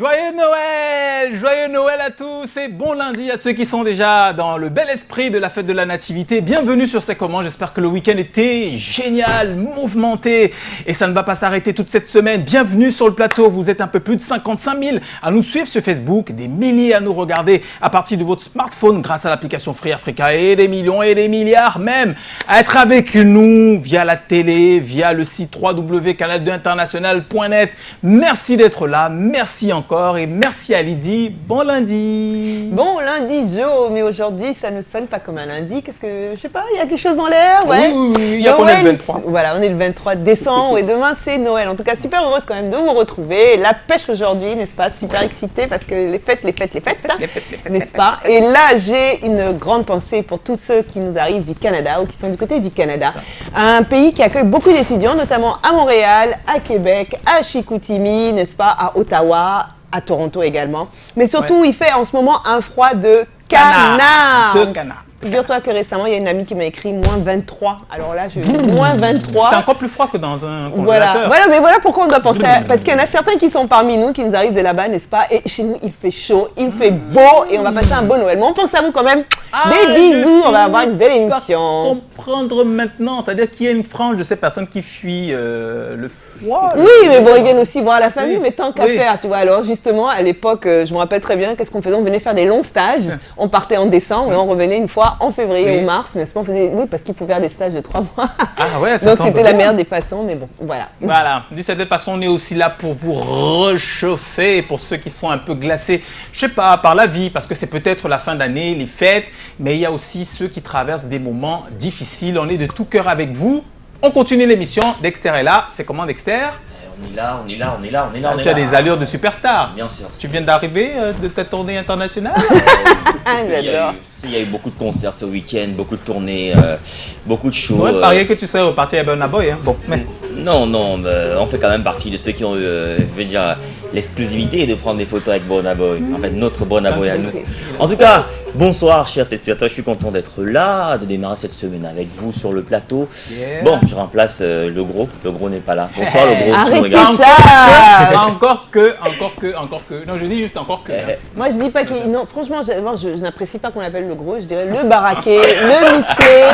Joyeux Noël à tous et bon lundi à ceux qui sont déjà dans le bel esprit de la fête de la Nativité. Bienvenue sur C'est comment, j'espère que le week-end était génial, mouvementé et ça ne va pas s'arrêter toute cette semaine. Bienvenue sur le plateau, vous êtes un peu plus de 55 000 à nous suivre sur Facebook, des milliers à nous regarder à partir de votre smartphone grâce à l'application Free Africa et des millions et des milliards même à être avec nous via la télé, via le site www.canal2international.net. Merci d'être là, merci encore et merci à Lydie. Bon lundi. Bon lundi Joe, mais aujourd'hui ça ne sonne pas comme un lundi. Qu'est-ce que, je sais pas, il y a quelque chose dans l'air, ouais. Oui, il y a qu'on est le 23. Voilà, on est le 23 décembre et demain c'est Noël. En tout cas, super heureuse quand même de vous retrouver. La pêche aujourd'hui, n'est-ce pas? Super excitée parce que les fêtes, n'est-ce pas? Et là, j'ai une grande pensée pour tous ceux qui nous arrivent du Canada ou qui sont du côté du Canada. Un pays qui accueille beaucoup d'étudiants, notamment à Montréal, à Québec, à Chicoutimi, n'est-ce pas? À Ottawa, à Toronto également. Mais surtout, il fait en ce moment un froid de canard. Figure-toi que récemment, il y a une amie qui m'a écrit moins 23. Alors là, je moins 23. C'est encore plus froid que dans un congélateur. Voilà, mais voilà pourquoi on doit penser à... Parce qu'il y en a certains qui sont parmi nous, qui nous arrivent de là-bas, n'est-ce pas? Et chez nous, il fait chaud, il fait beau et on va passer un bon Noël. Mais on pense à vous quand même. Des bisous, on va avoir une belle émission. Comprendre maintenant, c'est-à-dire qu'il y a une frange de ces personnes qui fuient le froid. Oui, mais bon, ils viennent aussi voir la famille, mais tant qu'à faire, tu vois. Alors justement, à l'époque, je me rappelle très bien, qu'est-ce qu'on faisait? On venait faire des longs stages. On partait en décembre et on revenait une fois en février ou mars, n'est-ce pas? On faisait, oui, parce qu'il faut faire des stages de 3 mois. Ah ouais, ça donc c'était la meilleure des façons, mais bon, voilà. Voilà, de cette façon, on est aussi là pour vous réchauffer, pour ceux qui sont un peu glacés, je sais pas, par la vie, parce que c'est peut-être la fin d'année, les fêtes, mais il y a aussi ceux qui traversent des moments difficiles. On est de tout cœur avec vous. On continue l'émission. Dexter est là. C'est comment, Dexter? On est là. Tu as des allures de superstar. Bien sûr. Tu viens d'arriver de ta tournée internationale? J'adore. Il y a eu beaucoup de concerts ce week-end, beaucoup de tournées, beaucoup de shows. On pourrait parier que tu serais reparti à Burna Boy. Hein. Bon, mais... Non, on fait quand même partie de ceux qui ont eu, l'exclusivité de prendre des photos avec Burna Boy. En fait, notre Burna Boy à nous. En tout cas, bonsoir, chers téléspectateurs. Je suis content d'être là, de démarrer cette semaine avec vous sur le plateau. Yeah. Bon, je remplace le gros. Le gros n'est pas là. Bonsoir, le gros. Arrêtez ça. Encore que. Non, je dis juste encore que. Moi, je dis pas qu'il... Non, franchement, je n'apprécie pas qu'on l'appelle le gros. Je dirais le baraqué, le musclé.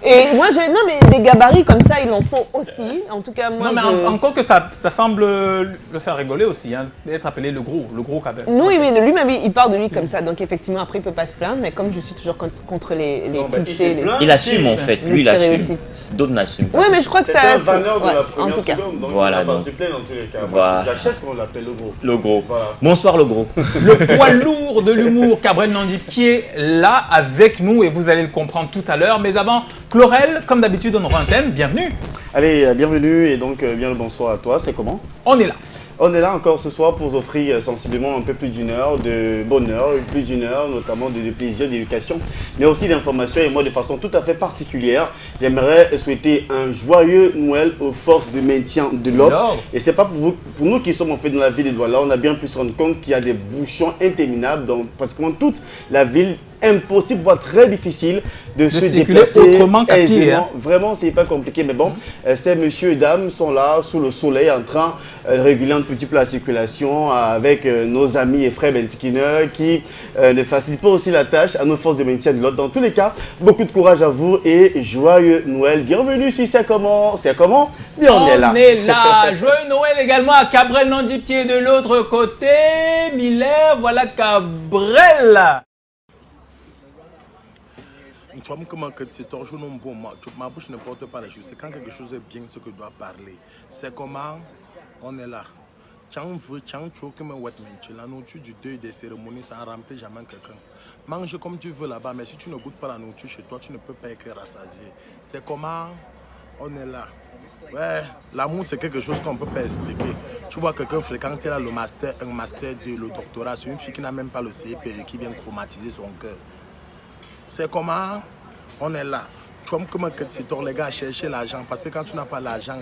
Et moi, non, mais des gabarits comme ça, il en faut aussi. En tout cas, moi, non, mais encore que ça semble le faire rigoler aussi, hein, d'être appelé le gros quand même. Oui, mais lui-même, il parle de lui comme ça. Donc, effectivement, après, il peut pas se plaindre. Mais comme je suis toujours contre les clichés... Il assume, en fait. Lui, il assume. D'autres n'assument pas. Oui, mais je crois que ça... C'est un vanneur de la première en tout cas. seconde. Donc voilà. Il va pas se plaindre dans tous les cas. Voilà. J'achète qu'on l'appelle le gros. Le gros. Voilà. Bonsoir, le gros. Le poids lourd de l'humour, Cabrel Nandip, qui est là avec nous et vous allez le comprendre tout à l'heure. Mais avant, Chlorel, comme d'habitude, on aura un thème. Bienvenue. Allez, bienvenue et donc bien le bonsoir à toi. C'est comment? On est là. On est là encore ce soir pour vous offrir sensiblement un peu plus d'une heure de bonheur, plus d'une heure notamment de plaisir, d'éducation, mais aussi d'information. Et moi, de façon tout à fait particulière, j'aimerais souhaiter un joyeux Noël aux forces de maintien de l'ordre. Et c'est pas pour nous qui sommes en fait dans la ville de Douala, on a bien pu se rendre compte qu'il y a des bouchons interminables dans pratiquement toute la ville. Impossible, voire très difficile de se déplacer autrement qu'à pied. Hein. Vraiment, c'est pas compliqué. Mais bon, ces messieurs et dames sont là sous le soleil en train de réguler un petit peu la circulation avec nos amis et frères Bentikiner qui ne facilitent pas aussi la tâche à nos forces de maintien de l'ordre. Dans tous les cas, beaucoup de courage à vous et joyeux Noël. Bienvenue sur C'est comment? C'est comment? Bien, on est là. On est là. Joyeux Noël également à Cabrel Nandip qui est de l'autre côté. Miller, voilà Cabrel. Tu vois comment que c'est toujours non bon moi. Ma bouche ne porte pas les choses. C'est quand quelque chose est bien ce que je dois parler. C'est comment on est là. La nourriture du deuil des cérémonies, ça ne remplit jamais quelqu'un. Mange comme tu veux là-bas, mais si tu ne goûtes pas la nourriture chez toi, tu ne peux pas écrire rassasié. C'est comment on est là. Ouais, l'amour c'est quelque chose qu'on ne peut pas expliquer. Tu vois quelqu'un fréquenter là, un master 2, le doctorat, c'est une fille qui n'a même pas le CP et qui vient chromatiser son cœur. C'est comment on est là. Tu vois comment c'est toi les gars chercher l'argent parce que quand tu n'as pas l'argent,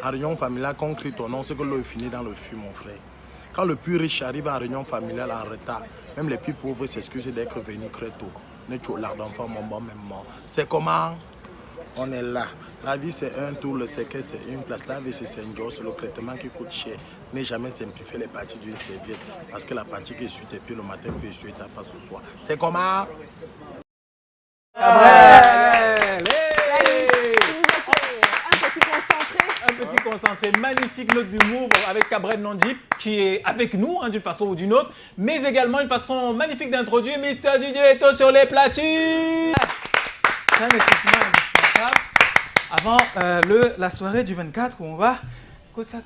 en réunion familiale, quand on crie ton nom, c'est que l'eau est finie dans le fût, mon frère. Quand le plus riche arrive en réunion familiale en retard, même les plus pauvres s'excusent d'être venus très tôt. C'est comment on est là. La vie c'est un tour, le séquestre c'est une place. La vie c'est un job, c'est le traitement qui coûte cher. N'aie jamais simplifié les parties d'une serviette. Parce que la partie qui est sur tes pieds le matin peut essuyer ta face au soir. C'est comment? Un petit concentré, magnifique note d'humour avec Cabrel Nandjip qui est avec nous d'une façon ou d'une autre, mais également une façon magnifique d'introduire Mr. DJ Eto sur les platines. C'est un équipement indispensable avant la soirée du 24 où on va Kosa.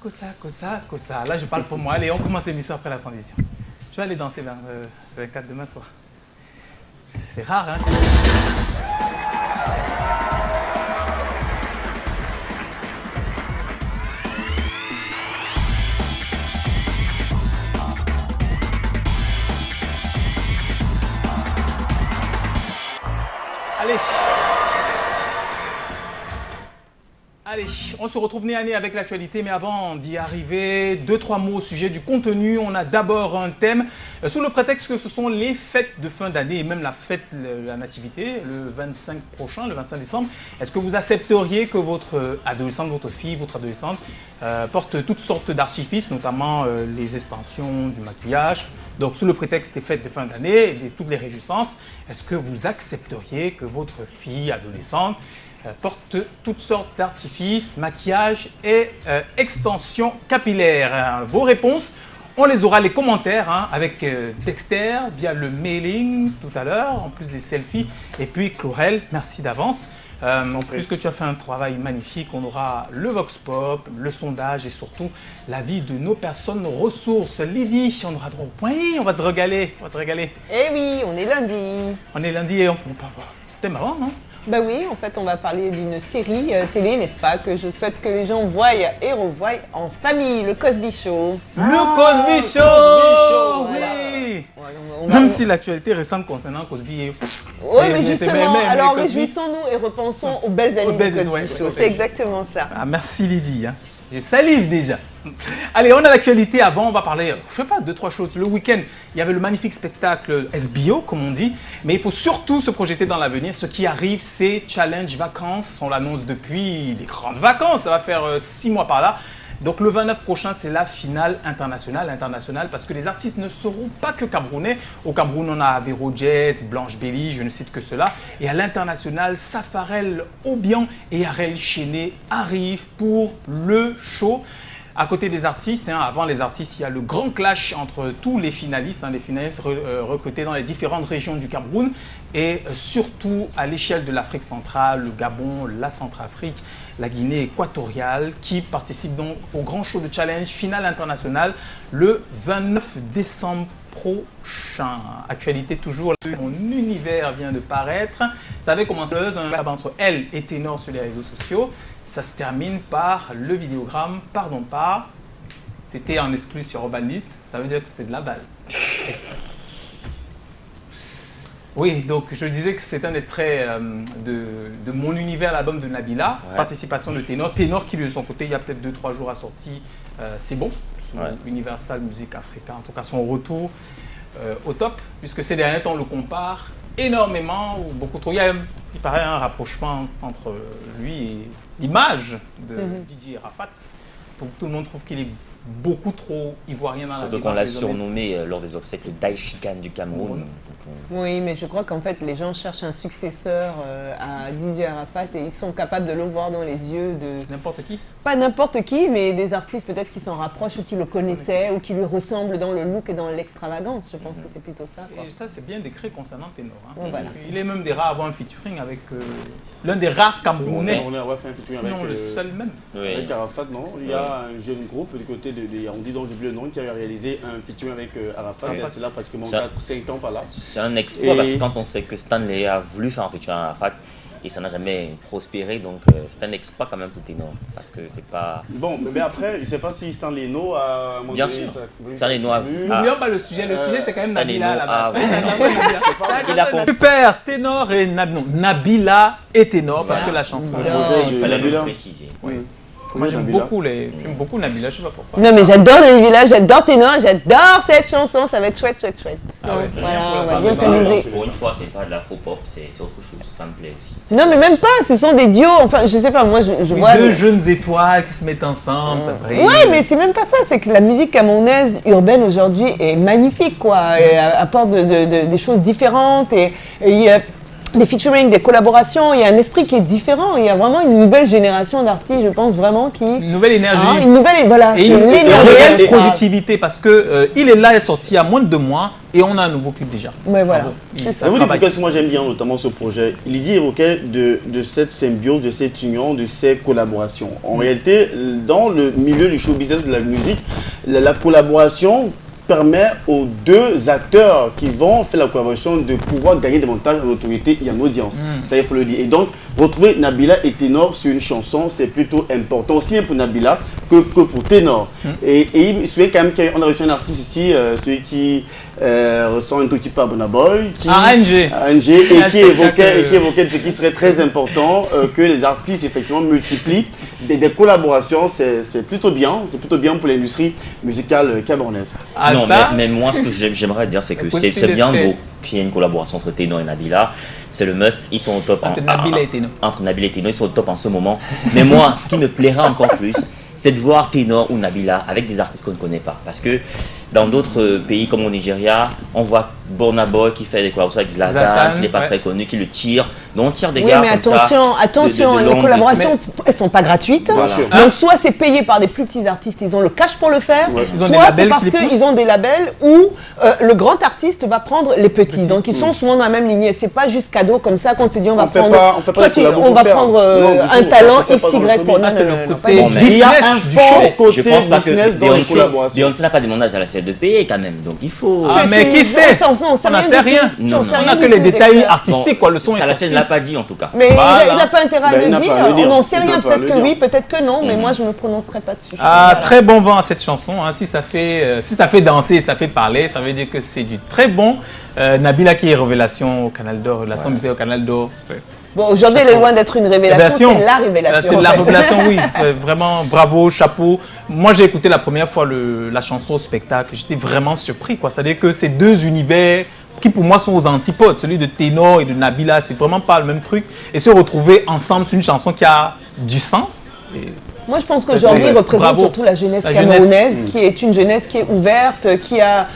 Là je parle pour moi. Allez, on commence l'émission après la transition. Je vais aller danser vers le 24 demain soir. C'est rare, hein? Allez, on se retrouve nez à nez avec l'actualité, mais avant d'y arriver, 2-3 mots au sujet du contenu. On a d'abord un thème sous le prétexte que ce sont les fêtes de fin d'année et même la fête de la nativité, le 25 prochain, le 25 décembre. Est-ce que vous accepteriez que votre adolescente, votre fille, votre adolescente porte toutes sortes d'artifices, notamment les extensions, du maquillage? Donc, sous le prétexte des fêtes de fin d'année et de toutes les réjouissances, est-ce que vous accepteriez que votre fille adolescente porte toutes sortes d'artifices, maquillage et extensions capillaires? Vos réponses, on les aura les commentaires avec Dexter via le mailing tout à l'heure, en plus des selfies. Et puis Chlorel, merci d'avance. Puisque tu as fait un travail magnifique, on aura le Vox Pop, le sondage et surtout l'avis de nos personnes ressources. Lydie, on aura droit au point, on va se régaler, Eh oui, on est lundi. On est lundi et on peut avoir. C'était marrant, non? Bah oui, en fait, on va parler d'une série télé, n'est-ce pas, que je souhaite que les gens voient et revoient en famille, le Cosby Show. Le Cosby Show, voilà. oui. Ouais, Même si l'actualité récente concernant Cosby est... Oui, mais justement, alors Cosby... réjouissons-nous et repensons aux belles années du Cosby Show. C'est exactement ça. Ah, merci Lydie. Je salive déjà. Allez, on a l'actualité. Avant, on va parler, je sais pas, 2-3 choses. Le week-end, il y avait le magnifique spectacle SBO, comme on dit. Mais il faut surtout se projeter dans l'avenir. Ce qui arrive, c'est Challenge Vacances. On l'annonce depuis des grandes vacances. Ça va faire 6 mois par là. Donc le 29 prochain, c'est la finale internationale parce que les artistes ne seront pas que camerounais. Au Cameroun, on a Véro Jazz, Blanche Belly, je ne cite que cela. Et à l'international, Safarel Obian et Arel Chené arrivent pour le show. À côté des artistes, avant les artistes, il y a le grand clash entre tous les finalistes, recrutés dans les différentes régions du Cameroun et surtout à l'échelle de l'Afrique centrale, le Gabon, la Centrafrique, la Guinée équatoriale qui participent donc au grand show de challenge finale internationale le 29 décembre prochain. Actualité toujours, mon univers vient de paraître. Ça avait commencé un débat entre elle et Ténor sur les réseaux sociaux. Ça se termine par le vidéogramme Pardon pas. C'était en exclu sur Urban List. Ça veut dire que c'est de la balle. Oui, donc je disais que c'est un extrait de Mon Univers, l'album de Nabila, participation de Ténor. Ténor qui, de son côté, il y a peut-être 2-3 jours a sorti C'est bon, Universal Music Africa, en tout cas son retour au top, puisque ces derniers temps on le compare énormément, ou beaucoup trop. Il paraît un rapprochement entre lui et l'image de Didier Arafat. Donc tout le monde trouve qu'il est beaucoup trop ivoirien dans la vie. Surtout qu'on l'a surnommé lors des obsèques le Daishikan du Cameroun. Oui, mais je crois qu'en fait les gens cherchent un successeur à Didier Arafat et ils sont capables de le voir dans les yeux de... N'importe qui? Pas n'importe qui, mais des artistes peut-être qui s'en rapprochent ou qui le connaissaient ou qui lui ressemblent dans le look et dans l'extravagance. Je pense que c'est plutôt ça. Et ça, c'est bien décrit concernant Ténor. Bon, voilà. Il est même des rares à avoir un featuring avec l'un des rares Camerounais. On a fait un featuring sinon avec, le seul même. Avec Arafat, non. Il y a un jeune groupe du côté de Yaoundé, dont j'ai oublié le nom, qui a réalisé un featuring avec Arafat. C'est là pratiquement 4-5 ans par là. C'est un exploit parce que quand on sait que Stanley a voulu faire un featuring avec Arafat, et ça n'a jamais prospéré, donc c'est un exploit quand même pour Ténor, parce que c'est pas... Bon, mais après, je ne sais pas si Stan Leno a... Bien sûr, Stan Leno a... N'oublions pas le sujet c'est quand même Nabila à la base. Super, Ténor et Nabila et Ténor, parce que la chanson... Il fallait le préciser. Moi, j'aime Nabila. beaucoup Nabila, je sais pas pourquoi. Non, mais j'adore Nabila, j'adore Ténor, j'adore cette chanson, ça va être chouette. Ah ouais, c'est Voilà, bien pour on la va part bien de s'amuser. Pour une fois, c'est pas de l'afro-pop, c'est autre chose. Ça me plaît aussi. Non, mais même pas, ce sont des duos, enfin, je sais pas, moi, je Oui, vois... deux jeunes étoiles qui se mettent ensemble, ça brille. Ouais, mais c'est même pas ça, c'est que la musique camerounaise urbaine aujourd'hui est magnifique, quoi, et apporte des choses différentes, et il y a des featuring, des collaborations, il y a un esprit qui est différent, il y a vraiment une nouvelle génération d'artistes, je pense vraiment, qui... Une nouvelle énergie. Une nouvelle, voilà, Et c'est une l'énergie. réelle productivité parce que il est là, il est sorti il y a moins de 2 mois et on a un nouveau clip déjà. Ouais, voilà, Bravo. c'est ça. Ça vous dit Travail. pourquoi moi j'aime bien notamment ce projet. Lydie évoquait de cette symbiose, de cette union, de ces collaborations. En réalité, dans le milieu du show business de la musique, la collaboration permet aux deux acteurs qui vont faire la collaboration de pouvoir gagner davantage en autorité et en audience. Ça, il faut le dire. Et donc, retrouver Nabila et Ténor sur une chanson, c'est plutôt important, aussi bien pour Nabila que pour Ténor. Et il me souvient quand même qu'on a reçu un artiste ici, celui qui ressemble un tout petit peu à Burna Boy, qui, ANG. ANG, et qui évoquait ce qui serait très important, que les artistes effectivement multiplient des collaborations. C'est plutôt bien pour l'industrie musicale camerounaise. Ah, Non, ça, mais moi, ce que j'aimerais dire, c'est que possible c'est bien d'être beau qu'il y ait une collaboration entre Ténor et Nabila. C'est le must, ils sont au top. Entre Nabila et Ténor. Entre Nabila et Ténor, ils sont au top en ce moment. Mais moi, ce qui me plairait encore plus, c'est de voir Ténor ou Nabila avec des artistes qu'on ne connaît pas. Parce que dans d'autres pays comme au Nigeria, on voit Burna Boy qui fait des collaborations avec Zlatan, Zlatan, qui n'est pas ouais. très connu, qui le tire. Donc on tire des Oui, gars mais comme ça. attention, de les Londres. collaborations, elles sont pas gratuites. Voilà. Donc soit c'est payé par des plus petits artistes, ils ont le cash pour le faire, Ouais. Ils ont des soit labels c'est parce qui les poussent. qu'ils ont des labels où le grand artiste va prendre les petits. Donc ils sont souvent dans la même lignée. C'est pas juste cadeau comme ça qu'on se dit on va On fait prendre, pas- on fait pas toi, des collabos on pour va faire. prendre Non, du un tout, talent on fait pas XY dans pour Ah, c'est le côté pas du tout. mais- Il y a un business du fort show. côté Je pense pas que business dans les collaborations. Beyoncé n'a pas demandé à la CL de payer quand même. Donc il faut. Ah, mais qui sait On n'en On n'en sait rien. Non, non. On n'a que les détails artistiques, quoi. Le son est Ça, la scène sorti. ne l'a pas dit en tout cas. Mais Voilà. il n'a pas intérêt à Ben, il le n'a dire. pas à le dire. On n'en sait Il n'a rien. pas à Peut-être le que dire. oui, peut-être que non. Mais moi, je ne me prononcerai pas dessus. Ah, Voilà. très bon vent à cette chanson. Hein. Si ça fait danser, ça fait parler, ça veut dire que c'est du très bon. Nabila qui est révélation au Canal d'Or, relation musicale au Canal d'Or. Ouais. Bon, aujourd'hui, elle est loin d'être une révélation. C'est la révélation. C'est la en fait. révélation, oui. Vraiment, bravo, chapeau. Moi, j'ai écouté la première fois la chanson au spectacle. J'étais vraiment surpris, quoi. C'est-à-dire que ces deux univers qui, pour moi, sont aux antipodes. Celui de Ténor et de Nabila, c'est vraiment pas le même truc. Et se retrouver ensemble sur une chanson qui a du sens. Et Moi, je pense qu'aujourd'hui, C'est- il représente bravo. surtout la jeunesse La camerounaise, qui est une jeunesse qui est ouverte, qui a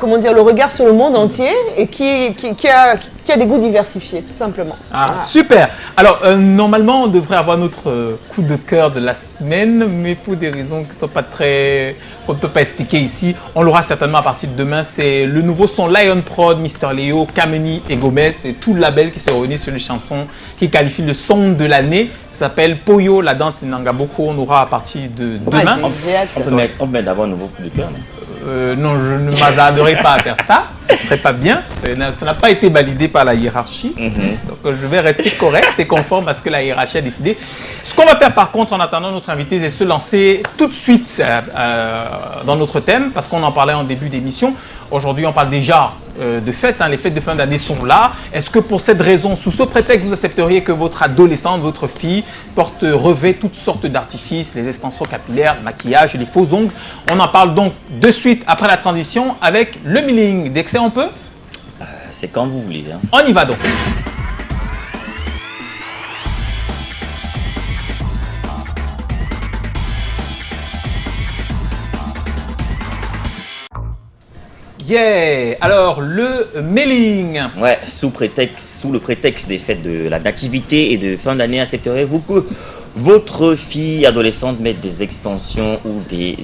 comment dire, le regard sur le monde entier et qui a des goûts diversifiés, tout simplement. Ah, Voilà. super. Alors, normalement, on devrait avoir notre coup de cœur de la semaine, mais pour des raisons qui ne sont pas qu'on ne peut pas expliquer ici, on l'aura certainement à partir de demain. C'est le nouveau son Lion Prod, Mister Léo, Kameni et Gomez. C'est tout le label qui se réunit sur les chansons qui qualifie le son de l'année. Ça s'appelle Poyo, la danse Nangaboko. On aura à partir de demain. J'ai hâte. On peut mettre d'abord un nouveau coup de cœur. non Non, je ne m'hasarderai pas à faire ça. Ce ne serait pas bien. Ça n'a pas été validé par la hiérarchie. Donc, je vais rester correct et conforme à ce que la hiérarchie a décidé. Ce qu'on va faire par contre en attendant notre invité, c'est se lancer tout de suite dans notre thème, parce qu'on en parlait en début d'émission. Aujourd'hui, on parle déjà de fêtes. Les fêtes de fin d'année sont là. Est-ce que pour cette raison, sous ce prétexte, vous accepteriez que votre adolescente, votre fille, revêt toutes sortes d'artifices, les extensions capillaires, le maquillage et les faux ongles? On en parle donc de suite après la transition avec le milling. D'excès, on peut? C'est quand vous voulez. Hein. On y va donc. Yeah! Alors, le mailing. Ouais, sous le prétexte des fêtes de la nativité et de fin d'année, accepterez-vous que votre fille adolescente mette des extensions ou des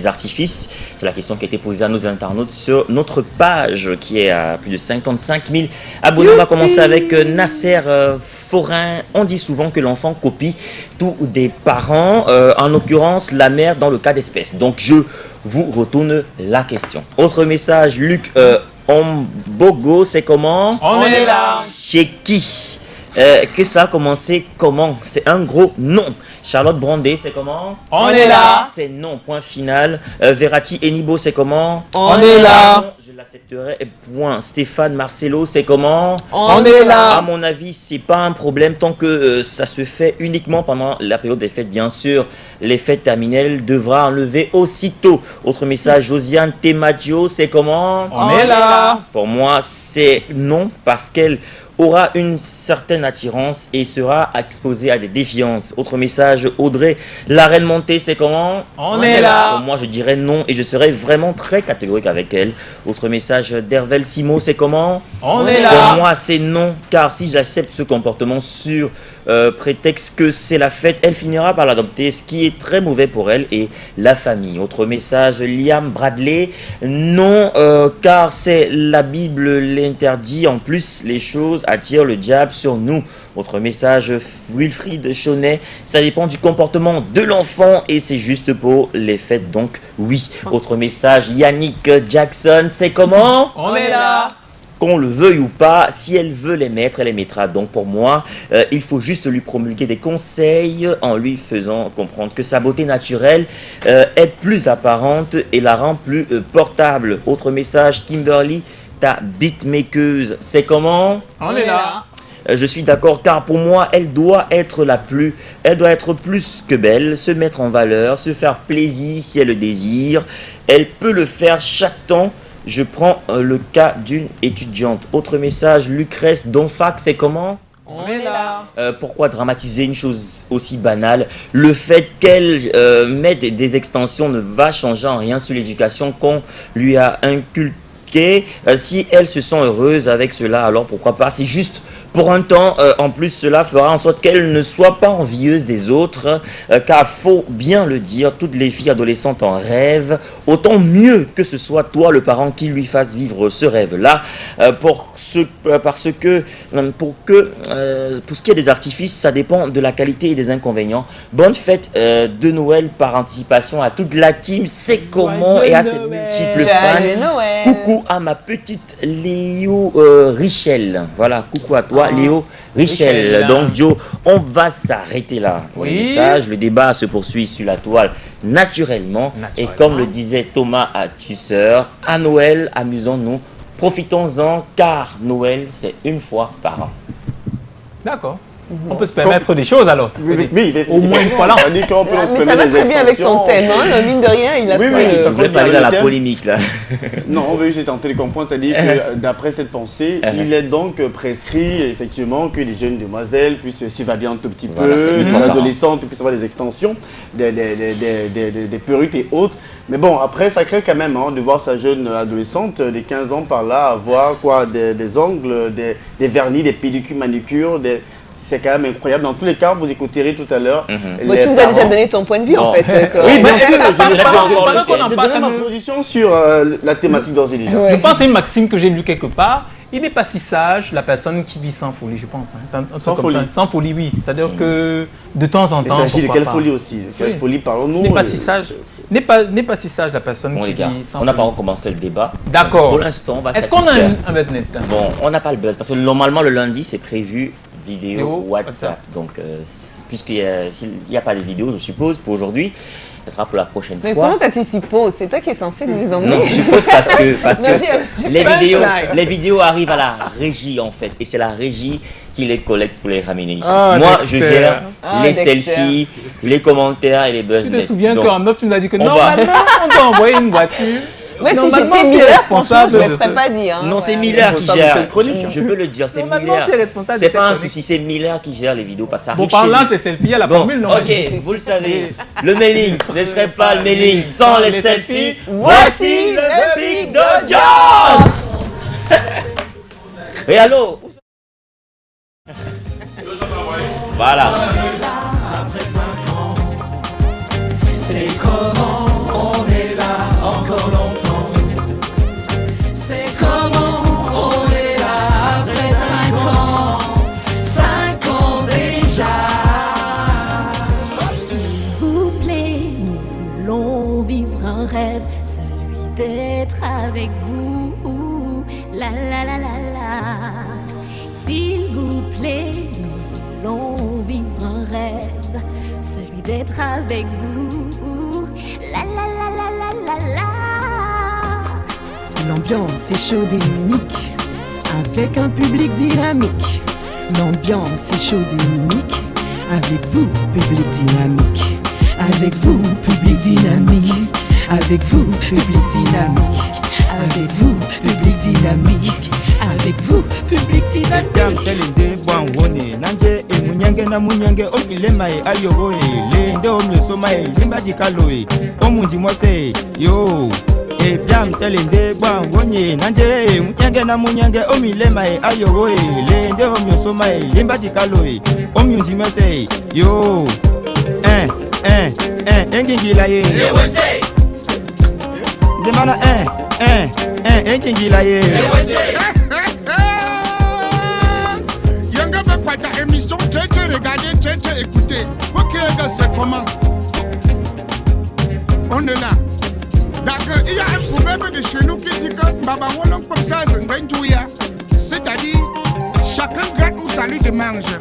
artifices? C'est la question qui a été posée à nos internautes sur notre page qui est à plus de 55 000 abonnés. On va commencer avec Nasser Forain. On dit souvent que l'enfant copie tout des parents, en l'occurrence la mère dans le cas d'espèce. Donc je vous retourne la question. Autre message, Luc Ombogo, c'est comment? On est là. Chez qui? Que ça a commencé comment? C'est un gros non. Charlotte Brandé, c'est comment? On est là. C'est non, point final. Verratti Enibo, c'est comment? On est là. Je je l'accepterai. Point. Stéphane, Marcelo, c'est comment? On est là. À mon avis, c'est pas un problème tant que ça se fait uniquement pendant la période des fêtes. Bien sûr, les fêtes terminales devra enlever aussitôt. Autre message, Josiane Temaggio, c'est comment? On est là. Pour moi, c'est non parce qu'elle aura une certaine attirance et sera exposée à des défiances. Autre message, Audrey, la reine montée, c'est comment? On est là. Pour moi, je dirais non et je serai vraiment très catégorique avec elle. Autre message, Dervel Simo, c'est comment? On est Pour là. moi, c'est non, car si j'accepte ce comportement sur prétexte que c'est la fête, elle finira par l'adopter, ce qui est très mauvais pour elle et la famille. Autre message, Liam Bradley, non, car c'est la Bible l'interdit. En plus, les choses attirent le diable sur nous. Autre message, Wilfried Chaunet, ça dépend du comportement de l'enfant et c'est juste pour les fêtes, donc oui. Autre message, Yannick Jackson, c'est comment? On est là. Qu'on le veuille ou pas, si elle veut les mettre, elle les mettra. Donc pour moi, il faut juste lui promulguer des conseils en lui faisant comprendre que sa beauté naturelle est plus apparente et la rend plus portable. Autre message, Kimberly, ta beatmakeuse, c'est comment? On est là. Je suis d'accord car pour moi, elle doit être plus que belle, se mettre en valeur, se faire plaisir si elle le désire. Elle peut le faire chaque temps. Je prends le cas d'une étudiante. Autre message, Lucrèce Donfac, c'est comment? On est là. Pourquoi dramatiser une chose aussi banale? Le fait qu'elle mette des extensions ne va changer en rien sur l'éducation qu'on lui a inculquée. Si elle se sent heureuse avec cela, alors pourquoi pas? C'est juste pour un temps. En plus, cela fera en sorte qu'elle ne soit pas envieuse des autres, car faut bien le dire, toutes les filles adolescentes en rêvent. Autant mieux que ce soit toi, le parent, qui lui fasse vivre ce rêve-là, pour ce qui est des artifices, ça dépend de la qualité et des inconvénients. Bonne fête de Noël par anticipation à toute la team. C'est comment Joyeux et à ses Noël. multiples Joyeux fans. Noël. Coucou à ma petite Léo Richel. Voilà, coucou à toi, Léo Richel. Richel. Donc, Joe, on va s'arrêter là pour les Oui. messages. Le débat se poursuit sur la toile naturellement. Et comme le disait Thomas Tusseur, à Noël, amusons-nous, profitons-en, car Noël, c'est une fois par an. D'accord. On peut se permettre des choses alors. Au moins une fois là. On dit qu'on peut se Mais ça va permettre très des bien avec ton extensions. thème, hein. Mine de rien, il a Oui, trouvé oui, le- ça Vous voulez peut parler dans la thème. polémique là? Non, oui, j'ai tenté de comprendre, c'est-à-dire que d'après cette pensée, il est donc prescrit effectivement que les jeunes demoiselles puissent s'évader un tout petit peu, Voilà, c'est une fois par an. adolescentes puissent avoir des extensions, des perruques et autres. Mais bon, après, ça crée quand même de voir sa jeune adolescente de 15 ans par là avoir quoi, des ongles, des vernis, des pédicures, manucures, c'est quand même incroyable. Dans tous les cas, vous écouterez tout à l'heure. Bon, les tu nous as déjà parents- donné ton point de vue en Bon. fait. quoi. Oui, bien sûr, C'est je pas encore pendant le qu'on thème. en vais parle, donner ça ma me- position sur la thématique d'ores et déjà. Ouais. Je pense à une maxime que j'ai lue quelque part. Il n'est pas si sage, la personne qui vit sans folie, je pense. Hein. C'est un truc Sans comme ça. folie. Sans folie, oui. C'est-à-dire que de temps en Il temps. s'agit de pourquoi quelle pas. folie aussi? De quelle Oui. folie parlons-nous? N'est pas si sage. N'est pas si sage la personne Bon qui les gars, vit sans on n'a pas folie. recommencé le débat. D'accord. Pour l'instant, on va Est-ce qu'on a satisfaire. un buzz net? Bon, on n'a pas le buzz parce que normalement le lundi c'est prévu vidéo Vidéo, WhatsApp. Donc puisqu'il n'y a pas de vidéo, je suppose pour aujourd'hui, ce sera pour la prochaine Mais fois. comment ça tu supposes? C'est toi qui es censé nous les emmener. Non, je suppose parce que Non, j'ai les pas vidéos, un slide. les vidéos arrivent à la régie en fait, et c'est la régie qui les collecte pour les ramener ici. Ah, Moi, je Dexter. gère Ah, les Dexter. selfies, les commentaires et les buzz. Tu te net. souviens Donc, qu'un meuf nous a dit que on normalement, on doit envoyer une voiture. Ouais, si Normalement, j'étais tu es Miller, franchement, responsable je ne de laisserais ce- pas dire. hein. Non, c'est Ouais. Miller qui responsable de gère. cette chronique. Je peux le dire, c'est Normalement, Miller. tu es responsable de C'est tes pas un chroniques. souci, c'est Miller qui gère les vidéos parce que ça Bon, arrive chez parlant lui. de tes selfies, il y a la Bon, formule, non? ok, vous le savez, le mailing ne serait pas le mailing sans les selfies. Voici le pic d'audience. Et allô? Voilà. C'est comment on est là encore longtemps. C'est comment on est là après 5 ans. 5 ans déjà. S'il vous plaît, nous voulons vivre un rêve, celui d'être avec vous. La la la la la. S'il vous plaît, nous voulons vivre un rêve, celui d'être avec vous. La la la la la la la. L'ambiance est chaude et unique, avec un public dynamique. L'ambiance est chaude et unique, avec vous, public dynamique. Avec vous, public dynamique. Avec vous, public dynamique. Avec vous, public dynamique. Avec vous, public dynamique. E biam telende bwangoni nanje munyange na munyange omilema e ayo e lende omyosoma e limba dikalo e omyunjima se yo engingila ye demana engingila ye Yanga ba ta émission tete regarder tete écouter. OK gars c'est comment? On est là. D'accord, il y a un proverbe de chez nous qui dit que Baba Wolong comme ça, c'est-à-dire chacun gratte où ça lui de manger.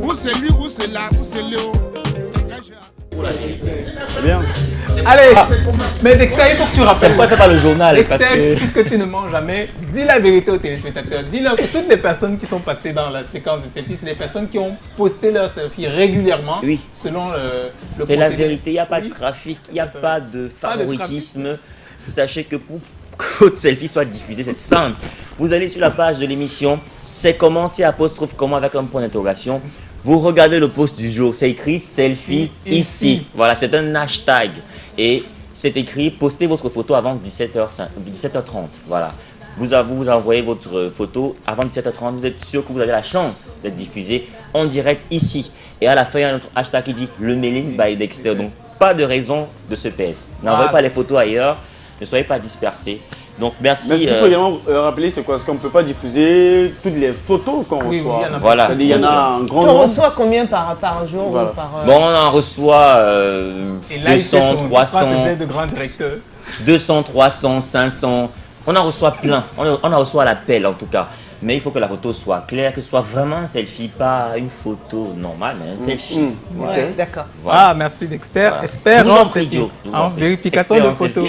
Ou c'est lui, ou c'est là, ou c'est Léo. Bien. Allez, mais Dexter, il faut que tu rappelles. C'est pourquoi tu pas le journal parce Dexter, que... puisque tu ne manges jamais, dis la vérité aux téléspectateurs. Dis-leur que toutes les personnes qui sont passées dans la séquence de selfies, c'est des personnes qui ont posté leurs selfies régulièrement. Oui. Selon le C'est la procédé. vérité, il n'y a pas de trafic, il n'y a pas de favoritisme. Sachez que pour que votre selfie soit diffusée, c'est simple. Vous allez sur la page de l'émission, c'est comment, c'est apostrophe comment avec un point d'interrogation. Vous regardez le post du jour, c'est écrit selfie ici. Voilà, c'est un hashtag. Et c'est écrit postez votre photo avant 17h30. Voilà. Vous envoyez votre photo avant 17h30. Vous êtes sûr que vous avez la chance d'être diffusé en direct ici. Et à la fin, il y a notre hashtag qui dit le mailing by Dexter. Donc, pas de raison de se perdre. N'envoyez pas les photos ailleurs. Ne soyez pas dispersés. Donc merci. Mais ce qu'il faut également rappeler, c'est quoi? Parce qu'on ne peut pas diffuser toutes les photos qu'on reçoit. Oui, voilà. Il y en a un grand Tu nombre. reçois combien par jour Voilà. ou par, Bon, on en reçoit Et là, 200, 300, de grands directeurs. 200, 300, 500. On en reçoit plein. On en reçoit à l'appel en tout cas. Mais il faut que la photo soit claire, que ce soit vraiment un selfie, pas une photo normale, mais un selfie. Ouais, d'accord. Voilà. Ah, merci Dexter. Voilà. Espère Je vous en dans prie, cette- Joe. Je vous en en prie. vérification Expert de en photos.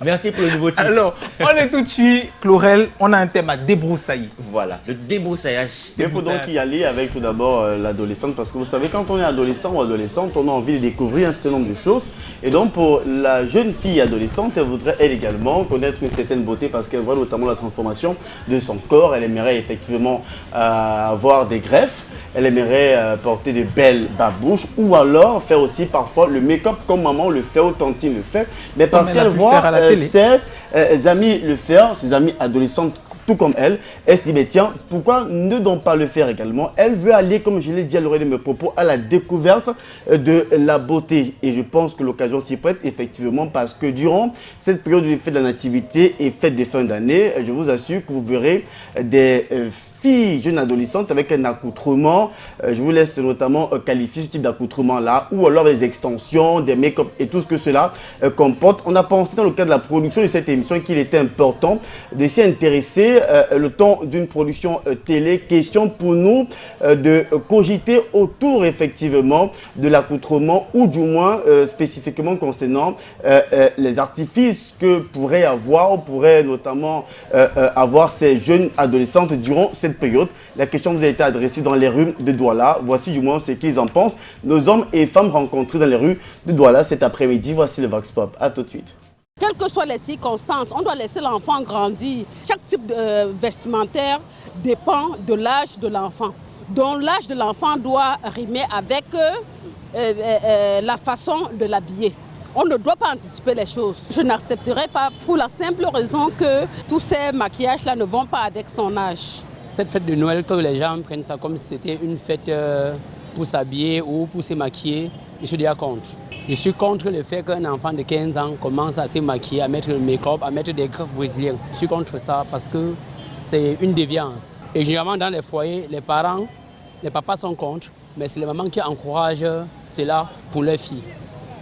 Merci pour le nouveau titre. Alors, on est tout de suite, Chlorel, on a un thème à débroussailler. Voilà, le débroussaillage. Il faut donc y aller avec tout d'abord l'adolescente, parce que vous savez, quand on est adolescent ou adolescente, on a envie de découvrir un certain nombre de choses. Et donc pour la jeune fille adolescente, elle voudrait elle également connaître une certaine beauté, parce qu'elle voit notamment la transformation de son corps. Elle aimerait effectivement avoir des greffes, elle aimerait porter de belles babouches, ou alors faire aussi parfois le make-up comme maman le fait ou tantine le fait. Mais parce Comme elle a qu'elle pu voit faire à la télé. ses amis le faire, ses amis adolescentes tout comme elle se dit, mais tiens, pourquoi ne donc pas le faire également? Elle veut aller, comme je l'ai dit à l'oreille de mes propos, à la découverte de la beauté. Et je pense que l'occasion s'y prête effectivement, parce que durant cette période de fête de la nativité et fête de fin d'année, je vous assure que vous verrez des filles jeunes adolescentes avec un accoutrement. Je vous laisse notamment qualifier ce type d'accoutrement-là, ou alors des extensions, des make-up et tout ce que cela comporte. On a pensé dans le cadre de la production de cette émission qu'il était important de s'y intéresser le temps d'une production télé. Question pour nous de cogiter autour effectivement de l'accoutrement, ou du moins spécifiquement concernant les artifices que pourraient avoir, ou pourraient notamment avoir ces jeunes adolescentes durant cette période. La question vous a été adressée dans les rues de Douala. Voici du moins ce qu'ils en pensent. Nos hommes et femmes rencontrés dans les rues de Douala cet après-midi. Voici le Vox Pop. A tout de suite. Quelles que soient les circonstances, on doit laisser l'enfant grandir. Chaque type de vestimentaire dépend de l'âge de l'enfant. Donc l'âge de l'enfant doit rimer avec la façon de l'habiller. On ne doit pas anticiper les choses. Je n'accepterai pas pour la simple raison que tous ces maquillages-là ne vont pas avec son âge. Cette fête de Noël, que les gens prennent ça comme si c'était une fête pour s'habiller ou pour se maquiller, je suis déjà contre. Je suis contre le fait qu'un enfant de 15 ans commence à se maquiller, à mettre le make-up, à mettre des greffes brésiliens. Je suis contre ça parce que c'est une déviance. Et généralement dans les foyers, les parents, les papas sont contre, mais c'est les mamans qui encouragent cela pour leurs filles.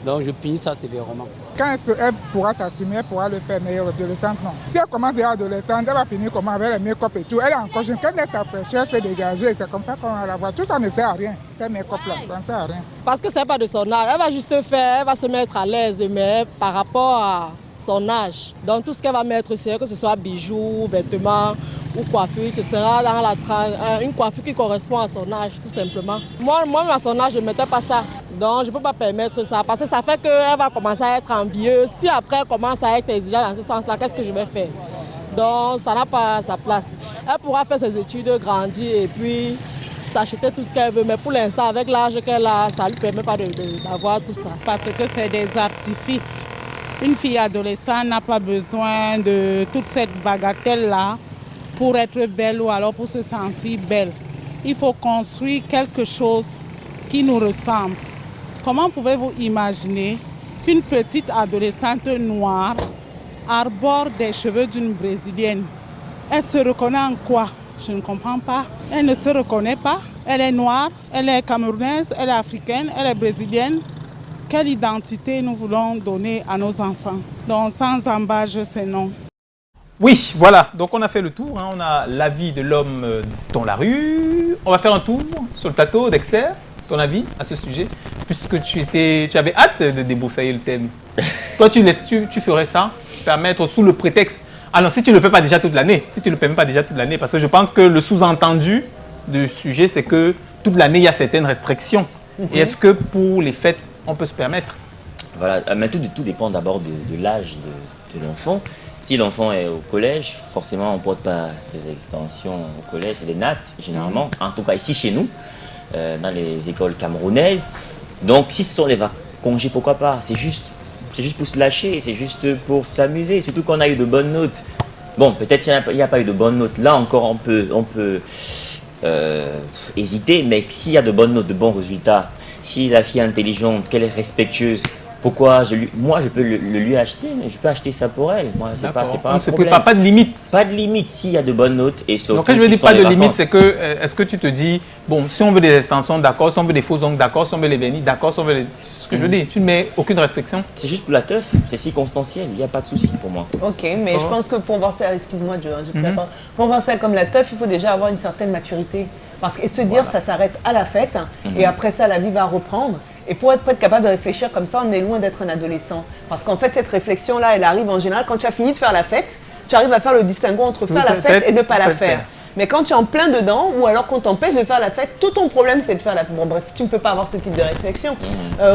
Donc je punis ça sévèrement. Quand elle pourra s'assumer, elle pourra le faire, mais adolescente, non. Si elle commence déjà adolescente, elle va finir comment avec le make-up et tout. Elle est encore jeune, quand elle laisse sa fraîcheur se dégager, c'est comme ça qu'on va la voir. Tout ça ne sert à rien, ce make-up là, ça ne sert à rien. Parce que ce n'est pas de son âge, elle va juste faire, elle va se mettre à l'aise, mais par rapport son âge. Donc tout ce qu'elle va mettre, c'est que ce soit bijoux, vêtements ou coiffure, ce sera dans une coiffure qui correspond à son âge, tout simplement. Moi à son âge, je ne mettais pas ça. Donc je ne peux pas permettre ça, parce que ça fait qu'elle va commencer à être envieuse. Si après elle commence à être exigeante dans ce sens-là, qu'est-ce que je vais faire? Donc ça n'a pas sa place. Elle pourra faire ses études, grandir et puis s'acheter tout ce qu'elle veut. Mais pour l'instant, avec l'âge qu'elle a, ça ne lui permet pas d'avoir tout ça. Parce que c'est des artifices. Une fille adolescente n'a pas besoin de toute cette bagatelle-là pour être belle ou alors pour se sentir belle. Il faut construire quelque chose qui nous ressemble. Comment pouvez-vous imaginer qu'une petite adolescente noire arbore des cheveux d'une Brésilienne? Elle se reconnaît en quoi? Je ne comprends pas. Elle ne se reconnaît pas. Elle est noire, elle est camerounaise, elle est africaine, elle est brésilienne. Quelle identité nous voulons donner à nos enfants? Donc sans embâche, c'est non. Oui, voilà. Donc on a fait le tour. On a la vie de l'homme dans la rue. On va faire un tour sur le plateau. Dexter, ton avis à ce sujet? Puisque tu avais hâte de débroussailler le thème. Toi, tu ferais ça? Permettre sous le prétexte... Alors, si tu ne le fais pas déjà toute l'année, parce que je pense que le sous-entendu du sujet, c'est que toute l'année, il y a certaines restrictions. Et est-ce que pour les fêtes, on peut se permettre? Voilà, mais tout dépend d'abord de l'âge de l'enfant. Si l'enfant est au collège, forcément, on ne porte pas des extensions au collège, c'est des nattes, généralement. En tout cas, ici, chez nous, dans les écoles camerounaises. Donc, si ce sont les congés, pourquoi pas? C'est juste pour se lâcher, c'est juste pour s'amuser, surtout qu'on a eu de bonnes notes. Bon, peut-être s'il n'y a pas eu de bonnes notes, là encore on peut hésiter, mais s'il y a de bonnes notes, de bons résultats, si la fille est intelligente, qu'elle est respectueuse, pourquoi moi je peux le lui acheter, mais je peux acheter ça pour elle. Moi, c'est pas un problème. Pas de limite. Pas de limite s'il y a de bonnes notes et surtout. Donc quand je veux dire pas de limite, c'est que est-ce que tu te dis bon, si on veut des extensions, d'accord, si on veut des faux ongles, d'accord, si on veut les vernis, d'accord, si on veut les... Ce que je veux dire, tu ne mets aucune restriction. C'est juste pour la teuf, c'est circonstanciel, il n'y a pas de souci pour moi. Ok, mais je pense que pour voir ça, excuse-moi, pour voir ça comme la teuf, il faut déjà avoir une certaine maturité. Parce que se dire ça s'arrête à la fête et après ça la vie va reprendre. Et pour être capable de réfléchir comme ça, on est loin d'être un adolescent. Parce qu'en fait, cette réflexion-là, elle arrive en général quand tu as fini de faire la fête, tu arrives à faire le distinguo entre faire la fête et ne pas la faire. Mais quand tu es en plein dedans, ou alors qu'on t'empêche de faire la fête, tout ton problème c'est de faire la fête. Bon bref, tu ne peux pas avoir ce type de réflexion.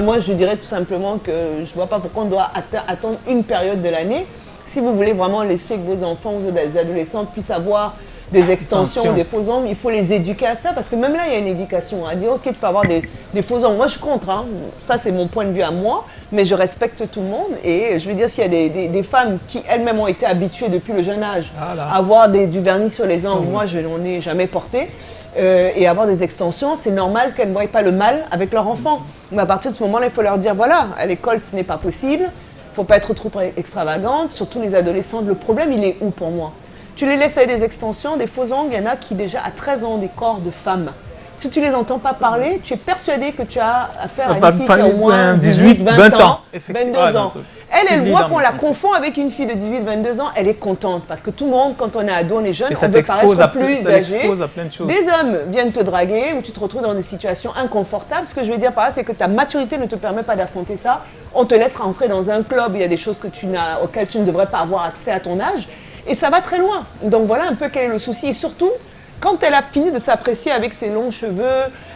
Moi je dirais tout simplement que je ne vois pas pourquoi on doit attendre une période de l'année. Si vous voulez vraiment laisser que vos enfants ou des adolescents puissent avoir des extensions, des faux ongles, il faut les éduquer à ça, parce que même là, il y a une éducation à dire, ok, tu peux avoir des faux ongles. Moi, je suis contre, ça c'est mon point de vue à moi, mais je respecte tout le monde. Et je veux dire, s'il y a des femmes qui elles-mêmes ont été habituées depuis le jeune âge à avoir du vernis sur les ongles, moi, je n'en ai jamais porté, et avoir des extensions, c'est normal qu'elles ne voient pas le mal avec leur enfant. Mais à partir de ce moment-là, il faut leur dire, voilà, à l'école, ce n'est pas possible, il ne faut pas être trop extravagante, surtout les adolescentes. Le problème, il est où pour moi? Tu les laisses avec des extensions, des faux ongles, il y en a qui déjà à 13 ans ont des corps de femmes. Si tu les entends pas parler, tu es persuadé que tu as affaire à une fille qui a au moins 18, 20 ans, 22 ans. Elle voit qu'on la confond avec une fille de 18, 22 ans, elle est contente. Parce que tout le monde, quand on est ado, on est jeune, on veut paraître plus âgé. Des hommes viennent te draguer ou tu te retrouves dans des situations inconfortables. Ce que je veux dire par là, c'est que ta maturité ne te permet pas d'affronter ça. On te laisse rentrer dans un club, il y a des choses auxquelles tu ne devrais pas avoir accès à ton âge. Et ça va très loin. Donc voilà un peu quel est le souci. Et surtout, quand elle a fini de s'apprécier avec ses longs cheveux,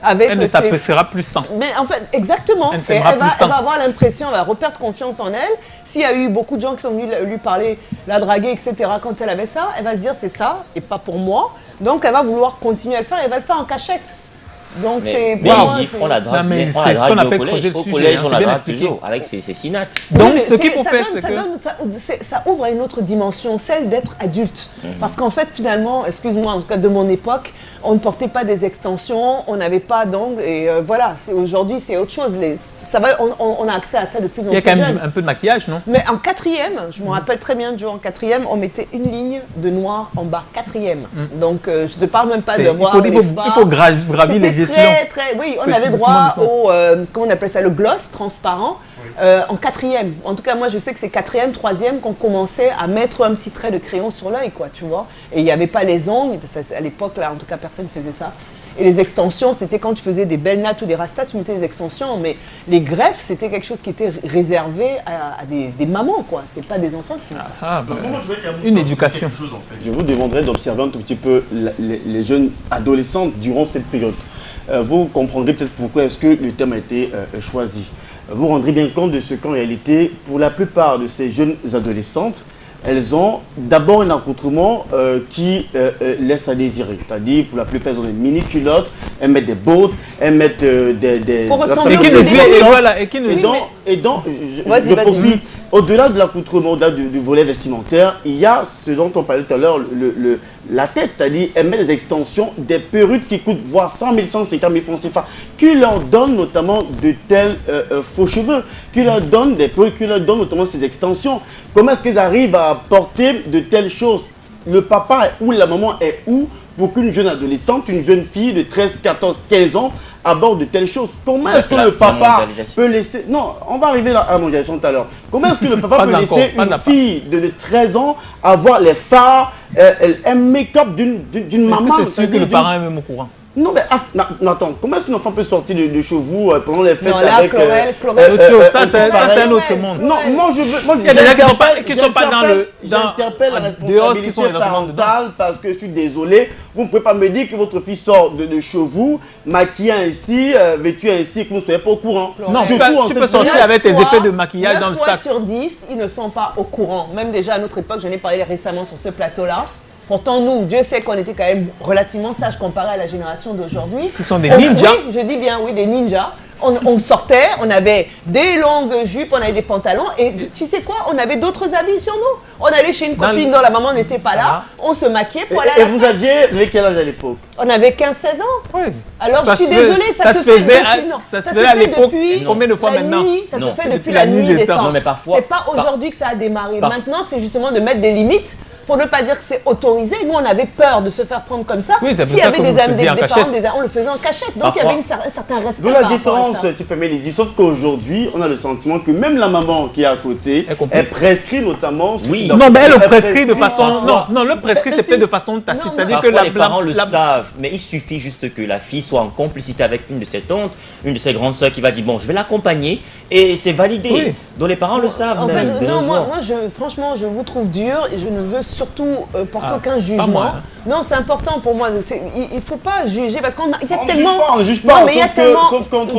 avec elle ne s'appréciera plus sans. Mais en fait, exactement. Elle va avoir l'impression, elle va reperdre confiance en elle. S'il y a eu beaucoup de gens qui sont venus lui parler, la draguer, etc., quand elle avait ça, elle va se dire c'est ça et pas pour moi. Donc elle va vouloir continuer à le faire et elle va le faire en cachette. Donc c'est on la drague au collège, on la drague toujours avec ses sinates. Donc ce qu'il faut faire, c'est que ça ouvre à une autre dimension, celle d'être adulte. Parce qu'en fait, finalement, excuse-moi, en tout cas de mon époque, on ne portait pas des extensions, on n'avait pas d'ongles et voilà. Aujourd'hui, c'est autre chose. On a accès à ça de plus en plus. Il y a quand même un peu de maquillage, non? Mais en quatrième, je me rappelle très bien, Joe, en quatrième, on mettait une ligne de noir en bas, quatrième. Donc je ne te parle même pas de voir il faut gravir les échelons. Oui, on avait droit au, comment on appelle ça, le gloss transparent en quatrième. En tout cas, moi, je sais que c'est quatrième, troisième qu'on commençait à mettre un petit trait de crayon sur l'œil, quoi, tu vois. Et il n'y avait pas les ongles, parce qu'à l'époque, là, en tout cas, personne ne faisait ça. Et les extensions, c'était quand tu faisais des belles nattes ou des rastas, tu mettais des extensions. Mais les greffes, c'était quelque chose qui était réservé à des mamans, quoi. C'est pas des enfants qui font ça. Une éducation. Je vous demanderai d'observer un tout petit peu les jeunes adolescentes durant cette période. Vous comprendrez peut-être pourquoi est-ce que le thème a été choisi. Vous rendrez bien compte de ce qu'en réalité, pour la plupart de ces jeunes adolescentes, elles ont d'abord un accoutrement qui laisse à désirer. C'est-à-dire, pour la plupart, elles ont des mini-culottes, elles mettent des bottes, elles mettent des... Pour ressembler Et donc, je poursuis. Au-delà de l'accoutrement, au-delà du volet vestimentaire, il y a ce dont on parlait tout à l'heure, la tête, c'est-à-dire elles mettent des extensions, des perruques qui coûtent voire 100 000, 150 000 francs CFA, qui leur donnent notamment de tels faux cheveux, qui leur donnent des perruques, qui leur donnent notamment ces extensions. Comment est-ce qu'ils arrivent à porter de telles choses? Le papa ou la maman est où pour qu'une jeune adolescente, une jeune fille de 13, 14, 15 ans aborde de telles choses? Comment est-ce que le papa peut laisser... Non, on va arriver à la mondialisation tout à l'heure. Comment est-ce que le papa peut laisser une fille de 13 ans avoir les fards, un make-up d'une maman? Est-ce que c'est sûr que le parent est même au courant? Non, mais attends, comment est-ce qu'un enfant peut sortir de chez vous pendant les fêtes avec... Ça, c'est un autre monde. Non, moi je veux... Il y a des gens qui ne sont pas dans le... J'interpelle la responsabilité parentale parce que je suis désolé, vous ne pouvez pas me dire que votre fille sort de chez vous, maquillée ainsi, vêtue ainsi, et que vous ne soyez pas au courant. Non, tu peux sortir avec tes effets de maquillage dans le sac. 9 fois sur 10, ils ne sont pas au courant. Même déjà à notre époque, j'en ai parlé récemment sur ce plateau-là. Pourtant, nous, Dieu sait qu'on était quand même relativement sages comparé à la génération d'aujourd'hui. Ce sont des ninjas. Oui, je dis bien, oui, des ninjas. On sortait, on avait des longues jupes, on avait des pantalons et tu sais quoi, on avait d'autres habits sur nous. On allait chez une copine dont la maman n'était pas là, on se maquillait pour aller à la fête. Et vous aviez quel âge à l'époque? On avait 15-16 ans. Oui. Alors je suis désolée, ça se fait à l'époque. Combien de fois maintenant? Ça se fait depuis la nuit des temps. Non, mais parfois. C'est pas aujourd'hui que ça a démarré. Maintenant, c'est justement de mettre des limites. Pour ne pas dire que c'est autorisé, nous on avait peur de se faire prendre comme ça. Oui, c'est s'il y avait des parents, on le faisait en cachette. Donc il y avait un certain respect. D'où la différence, tu peux me le dire, sauf qu'aujourd'hui, on a le sentiment que même la maman qui est à côté, elle prescrit notamment. Oui. Non, mais elle le prescrit de façon. Non, le prescrit c'est peut-être de façon tacite. C'est-à-dire que les parents le savent, mais il suffit juste que la fille soit en complicité avec une de ses tantes, une de ses grandes sœurs qui va dire bon, je vais l'accompagner et c'est validé. Oui. Donc les parents le savent. En fait, non, moi, franchement, je vous trouve dur et je ne veux surtout porter aucun jugement. Non, c'est important pour moi. Il ne faut pas juger parce qu'il y a tellement. On juge pas, non, mais il y a tellement.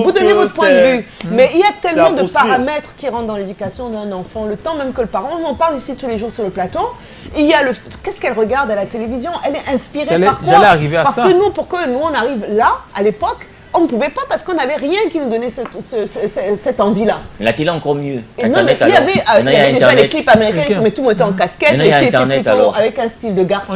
Vous donnez votre point de vue. Mais il y a tellement de paramètres qui rentrent dans l'éducation d'un enfant. Le temps même que le parent, on en parle ici tous les jours sur le plateau. Il y a le. Qu'est-ce qu'elle regarde à la télévision? Elle est inspirée par quoi? Parce que nous, pour que nous on arrive là, à l'époque, on ne pouvait pas parce qu'on n'avait rien qui nous donnait cette envie-là. La télé encore mieux. Internet, il y avait déjà les clips américains, mais tout le monde était en casquette. Et c'était plutôt avec un style de garçon.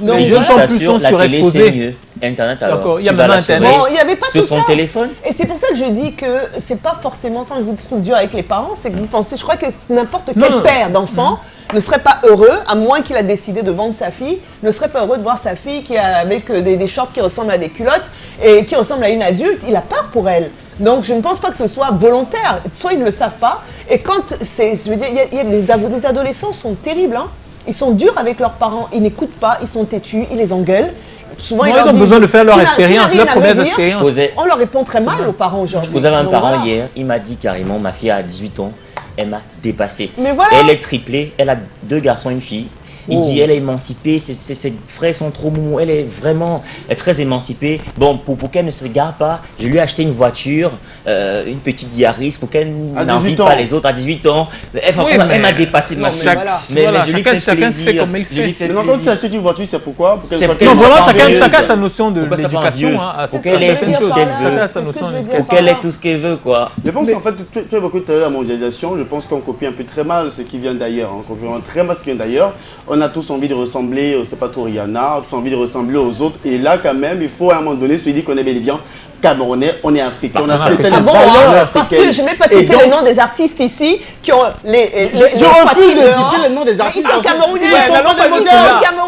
Les jeunes sont plus surexposés. Mieux. Internet alors. Il y a même Internet. Il n'y avait pas sur son téléphone. Et c'est pour ça que je dis que c'est pas forcément quand je vous trouve dur avec les parents, c'est que vous pensez, je crois que n'importe quel père d'enfant ne serait pas heureux, à moins qu'il a décidé de vendre sa fille, ne serait pas heureux de voir sa fille qui a avec des shorts qui ressemblent à des culottes et qui ressemble à une adulte. Il a peur pour elle. Donc je ne pense pas que ce soit volontaire. Soit ils ne le savent pas. Et quand c'est, je veux dire, les adolescents sont terribles. Hein. Ils sont durs avec leurs parents. Ils n'écoutent pas. Ils sont têtus. Ils les engueulent. Souvent, ils ont besoin de faire leur expérience, leur première expérience. On leur répond très mal aux parents aujourd'hui. Je causais avec un parent hier. Il m'a dit carrément, ma fille a 18 ans. Elle m'a dépassé. Mais voilà. Elle est triplée, elle a 2 garçons et une fille. Il dit elle est émancipée, ses frères sont trop mous, elle est vraiment très émancipée. Bon, pour qu'elle ne se gare pas, je lui ai acheté une voiture, une petite Yaris, pour qu'elle n'envie pas les autres à 18 ans. Elle m'a dépassé ma fille. Mais je lui fais plaisir. Mais quand tu achètes une voiture, c'est pourquoi? Non, vraiment, chacun a sa notion de l'éducation. Pour qu'elle ait tout ce qu'elle veut. Pour qu'elle ait tout ce qu'elle veut, quoi. Je pense qu'en fait, tu as évoqué tout à l'heure la mondialisation, je pense qu'on copie un peu très mal ce qui vient d'ailleurs. On copie très mal ce qui vient d'ailleurs. On a tous envie de ressembler, c'est pas trop Rihanna, tous envie de ressembler aux autres. Et là, quand même, il faut à un moment donné se dire qu'on est bel et bien camerounais, on est africain. On a Parce qu'on est certaines Ah bon, valeurs parce que africaines. je n'ai pas Et cité donc, les noms des artistes ici qui ont les je refuse de citer les noms des artistes. Ils sont camerounais. Ils sont pas des modèles.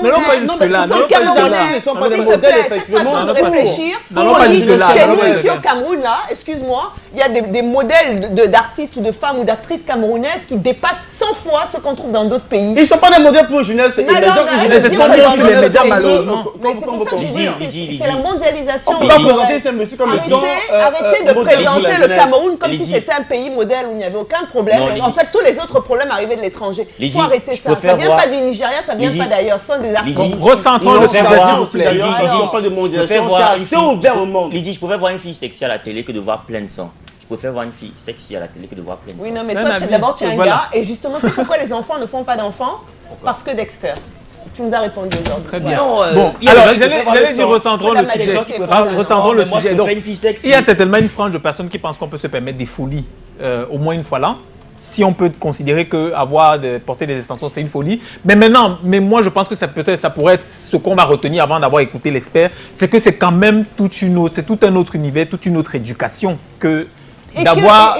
N'allons pas jusque-là. Ils sont camerounais. Ils sont pas des S'il te modèles, plaît, cette effectivement. façon de réfléchir, N'allons on pas dit jusque-là. chez N'allons nous, pas ici au jusque-là. Cameroun, là, excuse-moi, il y a des modèles d'artistes ou de femmes ou d'actrices camerounaises qui dépassent 100 fois ce qu'on trouve dans d'autres pays. Ils ne sont pas des modèles pour jeunesse. Mais alors, C'est ce qu'on dit sur les médias, malheureusement. Mais c'est pour ça que je dis, c'est la mondialisation. On va présenter ces messieurs comme étant Arrêtez de modèles présenter de la le jeunesse. Cameroun comme si Lydie. c'était un pays modèle où il n'y avait aucun problème. Non, En Lydie. fait, tous les autres problèmes arrivaient de l'étranger. Il Lydie, faut arrêter je ça. Ça préfère vient voir- pas du Nigeria, ça vient Lydie. pas d'ailleurs. Ce sont des artistes. Lydie. Recentrons le Je sujet, préfère voir- s'il vous plaît. Lydie, Ils sont pas de je préfère mondialisation, voir c'est une assez fille. ouvert au monde. Lydie, je préfère voir une fille sexy à la télé que de voir plein de sang. Je préfère voir une fille sexy à la télé que de voir plein de sang. Oui, non, mais C'est toi, un avis. d'abord, tu es un Voilà. gars. Et justement, tu sais pourquoi les enfants ne font pas d'enfants? Parce que Dexter. Tu nous as répondu aujourd'hui. Très bien. Non, Bon, il y a alors des gens qui préfèrent j'allais le dire sang. recentrons le Madame sujet. Maléchon qui préfère le sang, Recentrons le mais moi, je sujet. préfère Donc, une fille sexy. il y a certainement une frange de personnes qui pensent qu'on peut se permettre des folies au moins une fois l'an. Si on peut considérer que porter des extensions, c'est une folie. Mais maintenant, moi, je pense que ça pourrait être ce qu'on va retenir avant d'avoir écouté l'expert, c'est que c'est quand même tout un autre univers, toute une autre éducation que d'avoir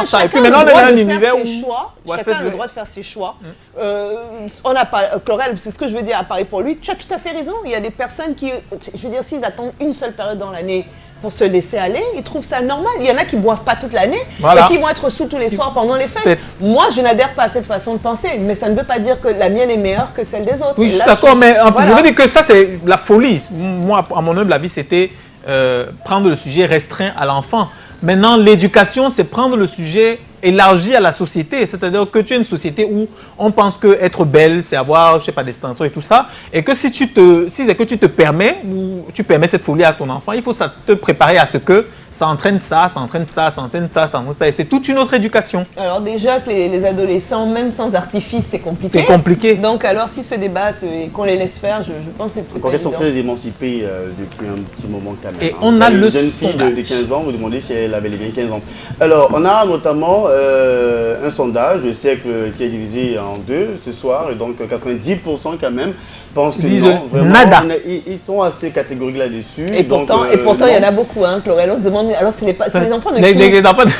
ça. Et puis maintenant, on est dans un univers où... Chacun a le droit de faire ses choix. On n'a pas, Chlorel, c'est ce que je veux dire à Paris pour lui. Tu as tout à fait raison. Il y a des personnes qui, je veux dire, s'ils attendent une seule période dans l'année pour se laisser aller, ils trouvent ça normal. Il y en a qui ne boivent pas toute l'année et qui vont être sous tous les soirs pendant les fêtes. Moi, je n'adhère pas à cette façon de penser, mais ça ne veut pas dire que la mienne est meilleure que celle des autres. Oui, je suis Là, d'accord, mais voilà. je veux dire que ça, c'est la folie. Moi, à mon humble avis, c'était prendre le sujet restreint à l'enfant. Maintenant, l'éducation, c'est prendre le sujet élargi à la société. C'est-à-dire que tu as une société où on pense que être belle, c'est avoir, je sais pas, des extensions et tout ça. Et que si c'est que tu te permets, ou tu permets cette folie à ton enfant, il faut te préparer à ce que ça entraîne ça, ça entraîne ça, ça entraîne ça, ça entraîne ça. Et c'est toute une autre éducation. Alors déjà que les adolescents, même sans artifice, c'est compliqué. C'est compliqué. Donc alors si ce débat, qu'on les laisse faire, je pense que c'est Quand pas elles sont évident. très émancipées depuis un petit moment quand même. Et hein. on a Une le jeune fille de sondage. 15 ans, vous demandez si elle avait les bien 15 ans. Alors, on a notamment un sondage, le siècle qui est divisé en deux ce soir, et donc 90% quand même pensent que Ils disent non, vraiment, nada. ils sont assez catégoriques là-dessus. Et donc, pourtant, il y en non. a beaucoup, hein, Chlorel. On se demande, alors si les enfants de Les qui enfants de-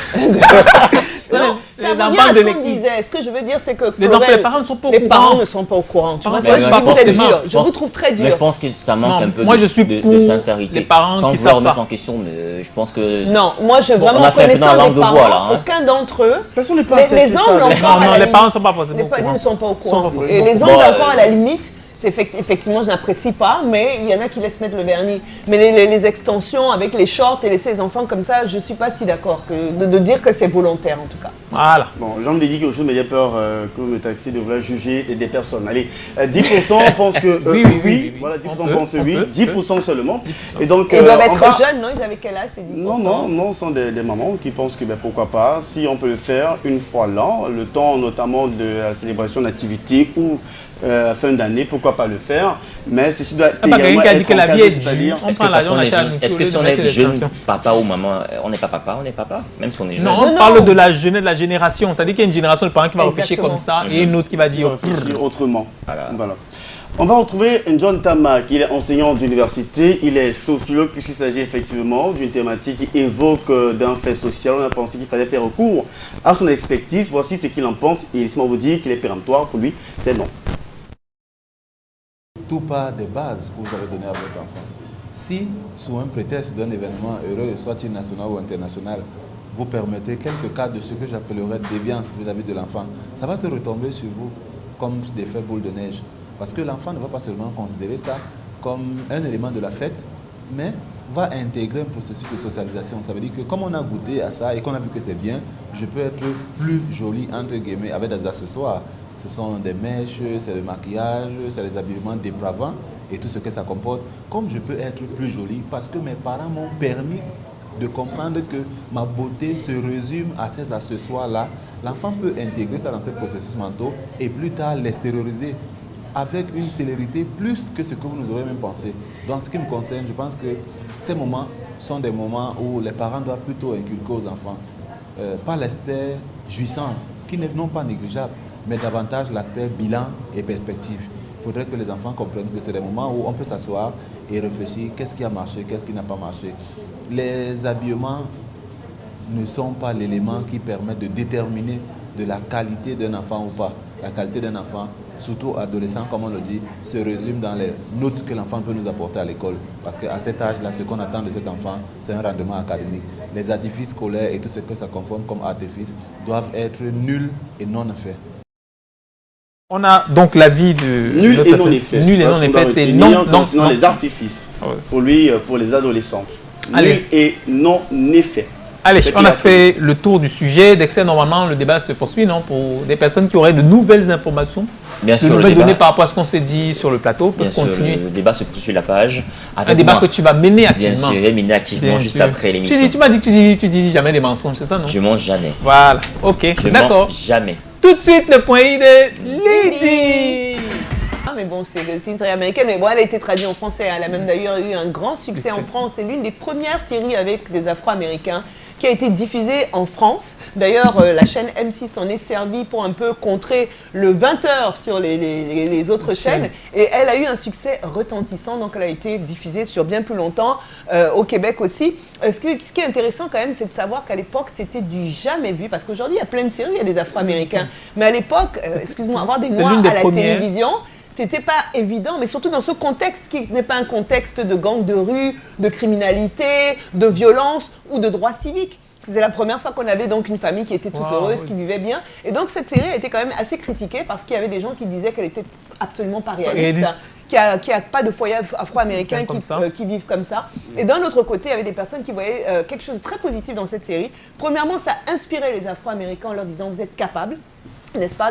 Non, ça les revient enfants à de ce qu'on l'équipe. disait. Ce que je veux dire, c'est que Les Chlorel, parents ne sont pas au les courant. parents ne sont pas au courant. Tu vois, Ouais, ça, mais vous êtes dur. Je pense- vous trouve très Mais dur. je pense que ça manque Non, un peu moi, de, je suis de pour sincérité. les parents Sans qui vouloir savent remettre pas. en question, mais je pense que... Non, moi, je Bon, vraiment on a fait un peu dans la connaissant langue des de bois, parents, là, hein. aucun d'entre eux, Personne n'est pas les assez hommes, ça, l'enfant, Non, à la les parents ne limite, sont pas forcément les au parents courant. ne sont pas au Sont courant. pas forcément Et au les courant. hommes Bon, d'enfants, à la limite, c'est effectivement, je n'apprécie pas, mais il y en a qui laissent mettre le vernis. Mais les extensions avec les shorts et laisser les enfants comme ça, je ne suis pas si d'accord de dire que c'est volontaire en tout cas. Voilà. Bon, Jean me dit quelque chose, mais j'ai peur que me taxi de vouloir juger des personnes. Allez, 10% pensent que Oui. Voilà, 10% On peut, pensent on oui, peut, 10% seulement. Et donc, Ils doivent on être va- jeunes, non? Ils avaient quel âge, ces 10%? Non, ce sont des mamans qui pensent que pourquoi pas, si on peut le faire une fois l'an, le temps notamment de la célébration d'activité ou fin d'année, pourquoi pas le faire, mais ceci doit Quelqu'un également qui a dit être que la vie encadré, est due. c'est-à-dire On Est-ce prend que parce l'avion, qu'on on est achète jeune, un est-ce que kilo si on de est mettre jeune l'extension. papa ou maman, on n'est pas papa, même si on est jeune. Non, Non, on non. parle de la jeunesse, de la génération. C'est-à-dire qu'il y a une génération de parents qui va réfléchir Exactement. comme ça et une autre qui va dire... réfléchir autrement. Voilà. On va retrouver John Tama, qui est enseignant d'université. Il est sociologue puisqu'il s'agit effectivement d'une thématique qui évoque d'un fait social. On a pensé qu'il fallait faire recours à son expertise. Voici ce qu'il en pense. Et laissez-moi vous dire qu'il est péremptoire. Pour lui, c'est non. Tout part des bases que vous avez données à votre enfant. Si, sous un prétexte d'un événement heureux, soit-il national ou international, vous permettez quelques cas de ce que j'appellerais déviance vis-à-vis de l'enfant, ça va se retomber sur vous comme des faits boule de neige. Parce que l'enfant ne va pas seulement considérer ça comme un élément de la fête, mais va intégrer un processus de socialisation. Ça veut dire que comme on a goûté à ça et qu'on a vu que c'est bien, je peux être plus joli, entre guillemets, avec des accessoires. Ce sont des mèches, c'est le maquillage, c'est les habillements dépravants et tout ce que ça comporte. Comme je peux être plus joli parce que mes parents m'ont permis de comprendre que ma beauté se résume à ces accessoires-là, l'enfant peut intégrer ça dans ses processus mentaux et plus tard l'extérioriser avec une célérité plus que ce que vous nous aurez même pensé. Dans ce qui me concerne, je pense que ces moments sont des moments où les parents doivent plutôt inculquer aux enfants, pas l'aspect jouissance, qui n'est non pas négligeable, mais davantage l'aspect bilan et perspective. Il faudrait que les enfants comprennent que c'est des moments où on peut s'asseoir et réfléchir qu'est-ce qui a marché, qu'est-ce qui n'a pas marché. Les habillements ne sont pas l'élément qui permet de déterminer de la qualité d'un enfant ou pas. La qualité d'un enfant, surtout adolescent, comme on le dit, se résume dans les notes que l'enfant peut nous apporter à l'école. Parce qu'à cet âge-là, ce qu'on attend de cet enfant, c'est un rendement académique. Les artifices scolaires et tout ce que ça conforme comme artifices doivent être nuls et non faits. On a donc l'avis de... Nul et non effet. Nul et non effet, c'est non. Sinon les artifices, pour lui, pour les adolescentes. Allez. Nul et non effet. Allez, on a fait le tour du sujet. Dès que c'est normalement, le débat se poursuit, non? Pour des personnes qui auraient de nouvelles informations, Bien sûr, de le nouvelles débat, données par rapport à ce qu'on s'est dit sur le plateau, bien peuvent sûr, continuer. le débat se poursuit sur la page. Avec Un débat moi. que tu vas mener activement. Bien sûr, je vais mener activement Bien juste sûr. après l'émission. Tu m'as dit que tu dis jamais des mensonges, c'est ça, non? Je mange jamais. Voilà, ok, Je d'accord. mens jamais. Tout de suite, le point I de Lydie. Ah, mais bon, c'est une série américaine, mais bon, elle a été traduite en français. Elle a même d'ailleurs eu un grand succès en France. C'est l'une des premières séries avec des Afro-Américains qui a été diffusée en France. D'ailleurs, la chaîne M6 s'en est servie pour un peu contrer le 20h sur les autres chaînes. Et elle a eu un succès retentissant, donc elle a été diffusée sur bien plus longtemps, au Québec aussi. Ce qui est intéressant quand même, c'est de savoir qu'à l'époque, c'était du jamais vu, parce qu'aujourd'hui, il y a plein de séries, il y a des Afro-Américains. Mais à l'époque, excuse-moi, avoir des Noirs à la télévision, c'était pas évident, mais surtout dans ce contexte qui n'est pas un contexte de gang de rue, de criminalité, de violence ou de droits civiques. C'était la première fois qu'on avait donc une famille qui était toute heureuse, qui vivait bien. Et donc cette série a été quand même assez critiquée parce qu'il y avait des gens qui disaient qu'elle était absolument pas réaliste, qu'il n'y a pas de foyer afro-américain qui vivent comme ça. Et d'un autre côté, il y avait des personnes qui voyaient quelque chose de très positif dans cette série. Premièrement, ça inspirait les Afro-Américains en leur disant « vous êtes capables ». N'est-ce pas,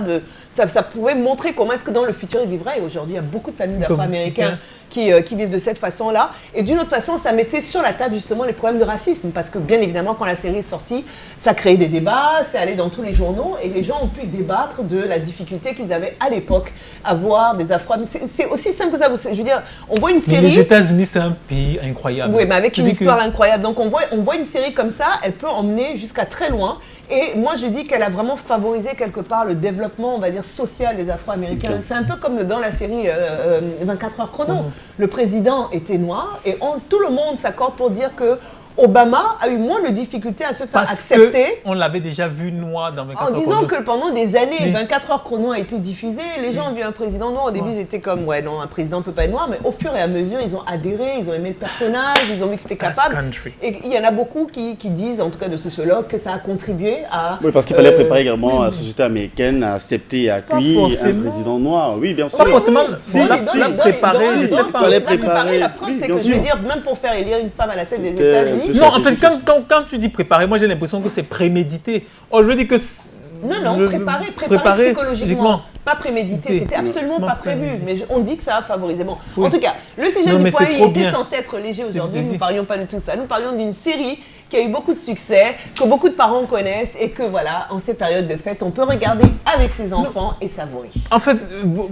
ça pouvait montrer comment est-ce que dans le futur il vivrait. Et aujourd'hui, il y a beaucoup de familles d'Afro-Américains qui vivent de cette façon-là. Et d'une autre façon, ça mettait sur la table justement les problèmes de racisme. Parce que bien évidemment, quand la série est sortie, ça créait des débats, c'est allé dans tous les journaux. Et les gens ont pu débattre de la difficulté qu'ils avaient à l'époque à voir des Afro-Américains. C'est aussi simple que ça. Je veux dire, on voit une série... Mais les États-Unis, c'est un pays incroyable. Oui, mais avec une histoire incroyable. Donc on voit une série comme ça, elle peut emmener jusqu'à très loin. Et moi, je dis qu'elle a vraiment favorisé quelque part le développement, on va dire, social des Afro-Américains. C'est un peu comme dans la série 24 heures chrono. Le président était noir et tout le monde s'accorde pour dire que Obama a eu moins de difficultés à se faire accepter. On l'avait déjà vu noir dans 24 heures chrono. En disant que pendant des années, 24 heures chrono a été diffusé, les gens ont vu un président noir. Au début, ils étaient comme, ouais, non, un président ne peut pas être noir. Mais au fur et à mesure, ils ont adhéré, ils ont aimé le personnage, ils ont vu que c'était capable. Et il y en a beaucoup qui disent, en tout cas de sociologues, que ça a contribué à... Oui, parce qu'il fallait préparer également la société américaine à accepter et à accueillir un président noir. Oui, bien sûr. Pas forcément. Préparer, je sais pas. Il fallait préparer. La preuve, c'est que je veux dire, même pour faire élire une femme à la tête des États-Unis... Non, en fait, quand tu dis préparer, moi j'ai l'impression que c'est prémédité. Oh, je veux dire que... Non, préparer psychologiquement, pas prémédité, c'était absolument pas prévu, mais on dit que ça a favorisé. Bon, en tout cas, le sujet du point I était censé être léger aujourd'hui, nous ne parlions pas de tout ça, nous parlions d'une série qui a eu beaucoup de succès, que beaucoup de parents connaissent et que voilà, en ces périodes de fête, on peut regarder avec ses enfants et savourer. En fait,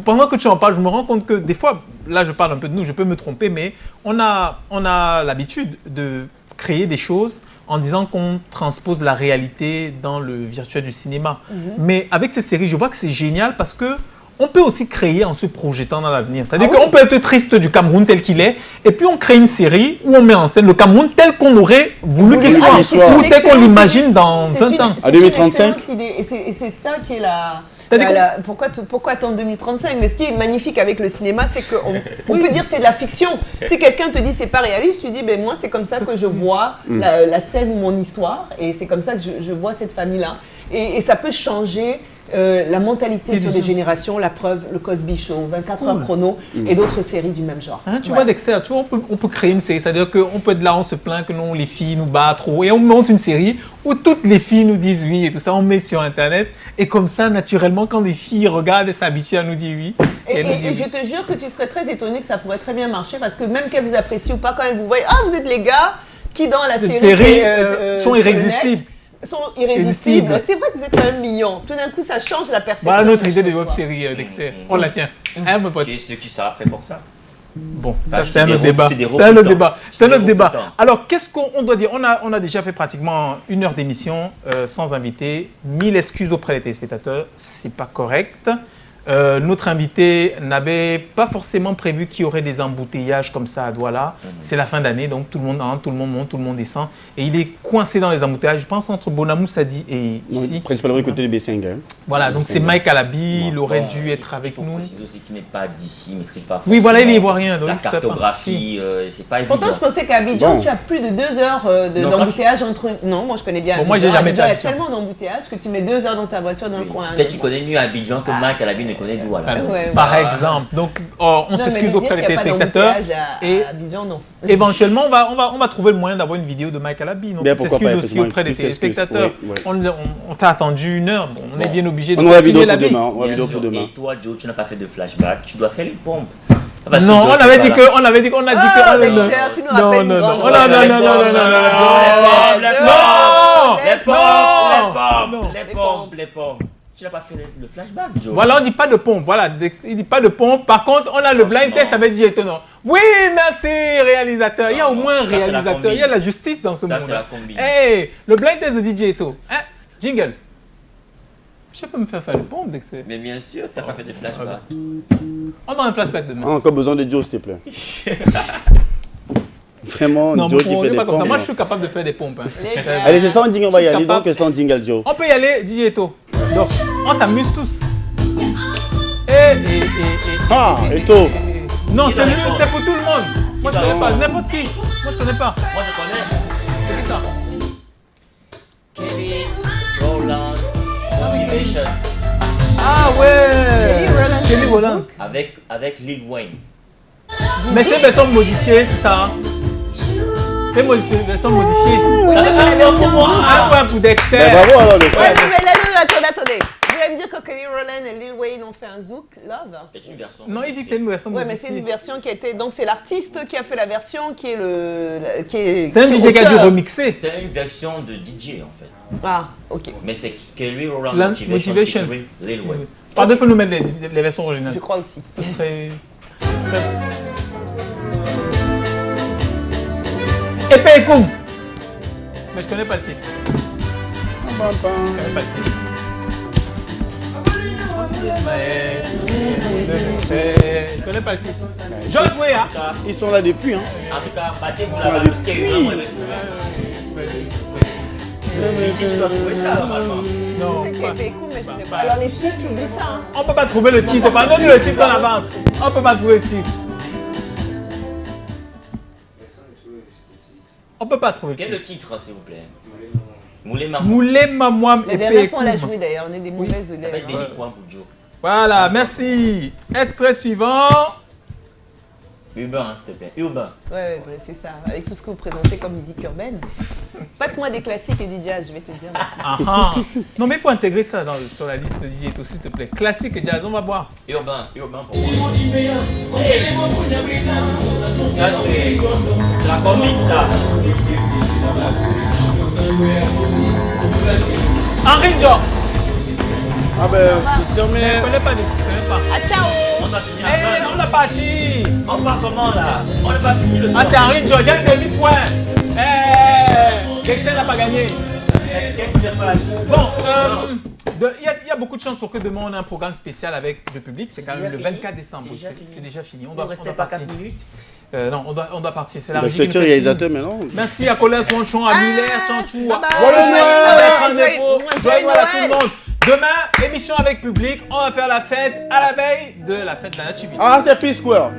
pendant que tu en parles, je me rends compte que des fois, là je parle un peu de nous, je peux me tromper, mais on a l'habitude de créer des choses en disant qu'on transpose la réalité dans le virtuel du cinéma. Mais avec ces séries, je vois que c'est génial parce que on peut aussi créer en se projetant dans l'avenir. C'est-à-dire qu'on peut être triste du Cameroun tel qu'il est, et puis on crée une série où on met en scène le Cameroun tel qu'on aurait voulu qu'il soit, ou tel qu'on l'imagine dans 20 ans. À 2035. Et c'est ça qui est pourquoi attendre 2035? Mais ce qui est magnifique avec le cinéma, c'est qu'on peut dire que c'est de la fiction. Si quelqu'un te dit c'est pas réaliste, tu dis ben moi c'est comme ça que je vois la scène ou mon histoire, et c'est comme ça que je vois cette famille-là. Et ça peut changer la mentalité sur des générations, la preuve, le Cosby Show, 24 heures chrono et d'autres séries du même genre. Tu vois Dexter, tu vois, on peut créer une série, c'est-à-dire qu'on peut être là, on se plaint que non, les filles nous battent trop, et on monte une série où toutes les filles nous disent oui et tout ça, on met sur internet, et comme ça, naturellement, quand des filles regardent, elles s'habituent à nous dire oui. Et je te jure que tu serais très étonné que ça pourrait très bien marcher, parce que même qu'elles vous apprécient ou pas, quand elles vous voient, ah vous êtes les gars qui dans la série sont irrésistibles. C'est vrai que vous êtes quand même mignons. Tout d'un coup, ça change la perception. Voilà notre idée de web-série, Dexter. On la tient. Mon pote. C'est ceux qui sont après pour ça. Bon, ça c'est un autre débat. C'est un autre débat. Alors, qu'est-ce qu'on doit dire? On a déjà fait pratiquement 1 heure d'émission sans invité. 1000 excuses auprès des téléspectateurs, c'est pas correct. Notre invité n'avait pas forcément prévu qu'il y aurait des embouteillages comme ça à Douala. C'est la fin d'année, donc tout le monde entre, tout le monde monte, tout le monde descend. Et il est coincé dans les embouteillages, je pense, entre Bonamou Sadi et ici. Principalement du côté de B5. Hein. Voilà, donc c'est Mike Alabi, il aurait dû être avec nous. Il faut préciser aussi qu'il n'est pas d'ici, il ne maîtrise pas Oui, voilà, il est ivoirien. la cartographie, c'est pas évident. Pourtant, je pensais qu'à Abidjan, tu as plus de 2 heures d'embouteillage entre... Non, moi je connais bien. Bon, moi, j'ai jamais été à Abidjan. Il y a tellement d'embouteillages que tu mets 2 heures dans ta voiture dans le coin. Peut-être tu connais mieux Abidjan que Mike Alabi ne connaît Douala. Par exemple. Donc, on s'excuse auprès des téléspectateurs. Et Abidjan, non. Éventuellement, on va trouver le moyen d'avoir une vidéo de Mike Alabi. Donc, on s'excuse aussi auprès des téléspectateurs. On t'a attendu 1 heure. Bon, on est bien obligé de on aura vidéo la pour demain. On aura vidéo pour demain. Et toi, Joe, tu n'as pas fait de flashback. Tu dois faire les pompes. Non, on avait dit que, on avait dit qu'on a dit que. Tu nous rappelles non, les pompes. Tu n'as pas fait le flashback, Joe. Voilà, on dit pas de pompe. Voilà, il dit pas de pompe. Par contre, on a le blind test avec DJ Eto. Oui, merci, réalisateur. Il y a au moins un réalisateur. Il y a la justice dans ce monde. Ça, c'est la combi. Hey, le blind test de DJ Eto. Hein? Jingle. Je peux me faire le pompe dès que c'est. Mais bien sûr, tu n'as pas fait de flashback. On a un flashback demain. Encore besoin de Joe, s'il te plaît. Vraiment, non, Joe qui fait des pompes. Moi, je suis capable de faire des pompes. Hein. Allez, c'est sans jingle, on va y aller. Donc, sans jingle, Joe. On peut y aller, DJ Eto. Donc, on s'amuse tous. Ah, Eto. Non, c'est pour tout le monde. Moi, je connais pas. N'importe qui. Moi, je connais pas. Moi, je connais. C'est ça. Kelly Rowland Motivation. Ah ouais. Kelly Rowland. Avec Lil Wayne. Mais c'est une version modifiée, c'est ça. C'est une version modifiée. Oui, c'est la version. Un point pour Dexter. Bravo alors, le frère. Mais attendez. Vous allez me dire que Kelly Rowland et Lil Wayne ont fait un zouk, Love? C'est une version. Non, il dit que c'est une version modifiée. Ouais, mais c'est une version qui a été. Donc c'est l'artiste qui a fait la version qui est le. C'est un DJ qui a dû remixer. C'est une version de DJ en fait. Ah, ok. Mais c'est Kelly Rowland Motivation. Lil Wayne. Pardon, il faut nous mettre les versions originales. Je crois aussi. Ce serait. Épée Koum. Mais je connais pas le titre. Je connais pas le titre. Je connais pas le titre. George Weah. Ils sont là depuis. Hein. En tout cas, battez-vous là parce qu'il y a eu vraiment tu dois trouver ça normalement. Non. C'est Épée Koum, mais je sais pas. Alors les titres, tu dis ça. On peut pas trouver le titre. Pardonne le titre en avance. On peut pas trouver le titre. On peut pas trouver. Quel est le titre, s'il vous plaît? Moulé Mamouam. La dernière fois, on l'a joué d'ailleurs. On est des mauvaises élèves. Avec des points pour Joe. Voilà, merci. Extrait suivant. Urbain, s'il te plaît. Urbain. Ouais, c'est ça. Avec tout ce que vous présentez comme musique urbaine. Passe-moi des classiques et du jazz, je vais te dire. Non, mais il faut intégrer ça sur la liste de DJ Eto, s'il te plaît. Classique et jazz, on va voir. Urbain pour moi. Ça, c'est la comique, ça. Henri Dior. Ah ben, c'est terminé. Je connais pas, je connais pas. Ah, ciao. On a parti. On part comment là? On n'a pas fini le temps. Ah, c'est Henri Dior, j'ai un demi-point. Quelqu'un n'a pas gagné. Qu'est-ce qui se passe? Bon, il y a beaucoup de chances pour que demain on ait un programme spécial avec le public. C'est quand même le 24 décembre. C'est déjà fini. On ne restait pas 4 minutes. Non, on doit partir. C'est la régie. Donc, c'est réalisateur maintenant. Merci à Colin Swanchon, à Miller, Chanchou, à Joyeux Noël à tout le monde. Demain, émission avec public. On va faire la fête à la veille de la fête de la Nativité. Ah, c'est P-Square.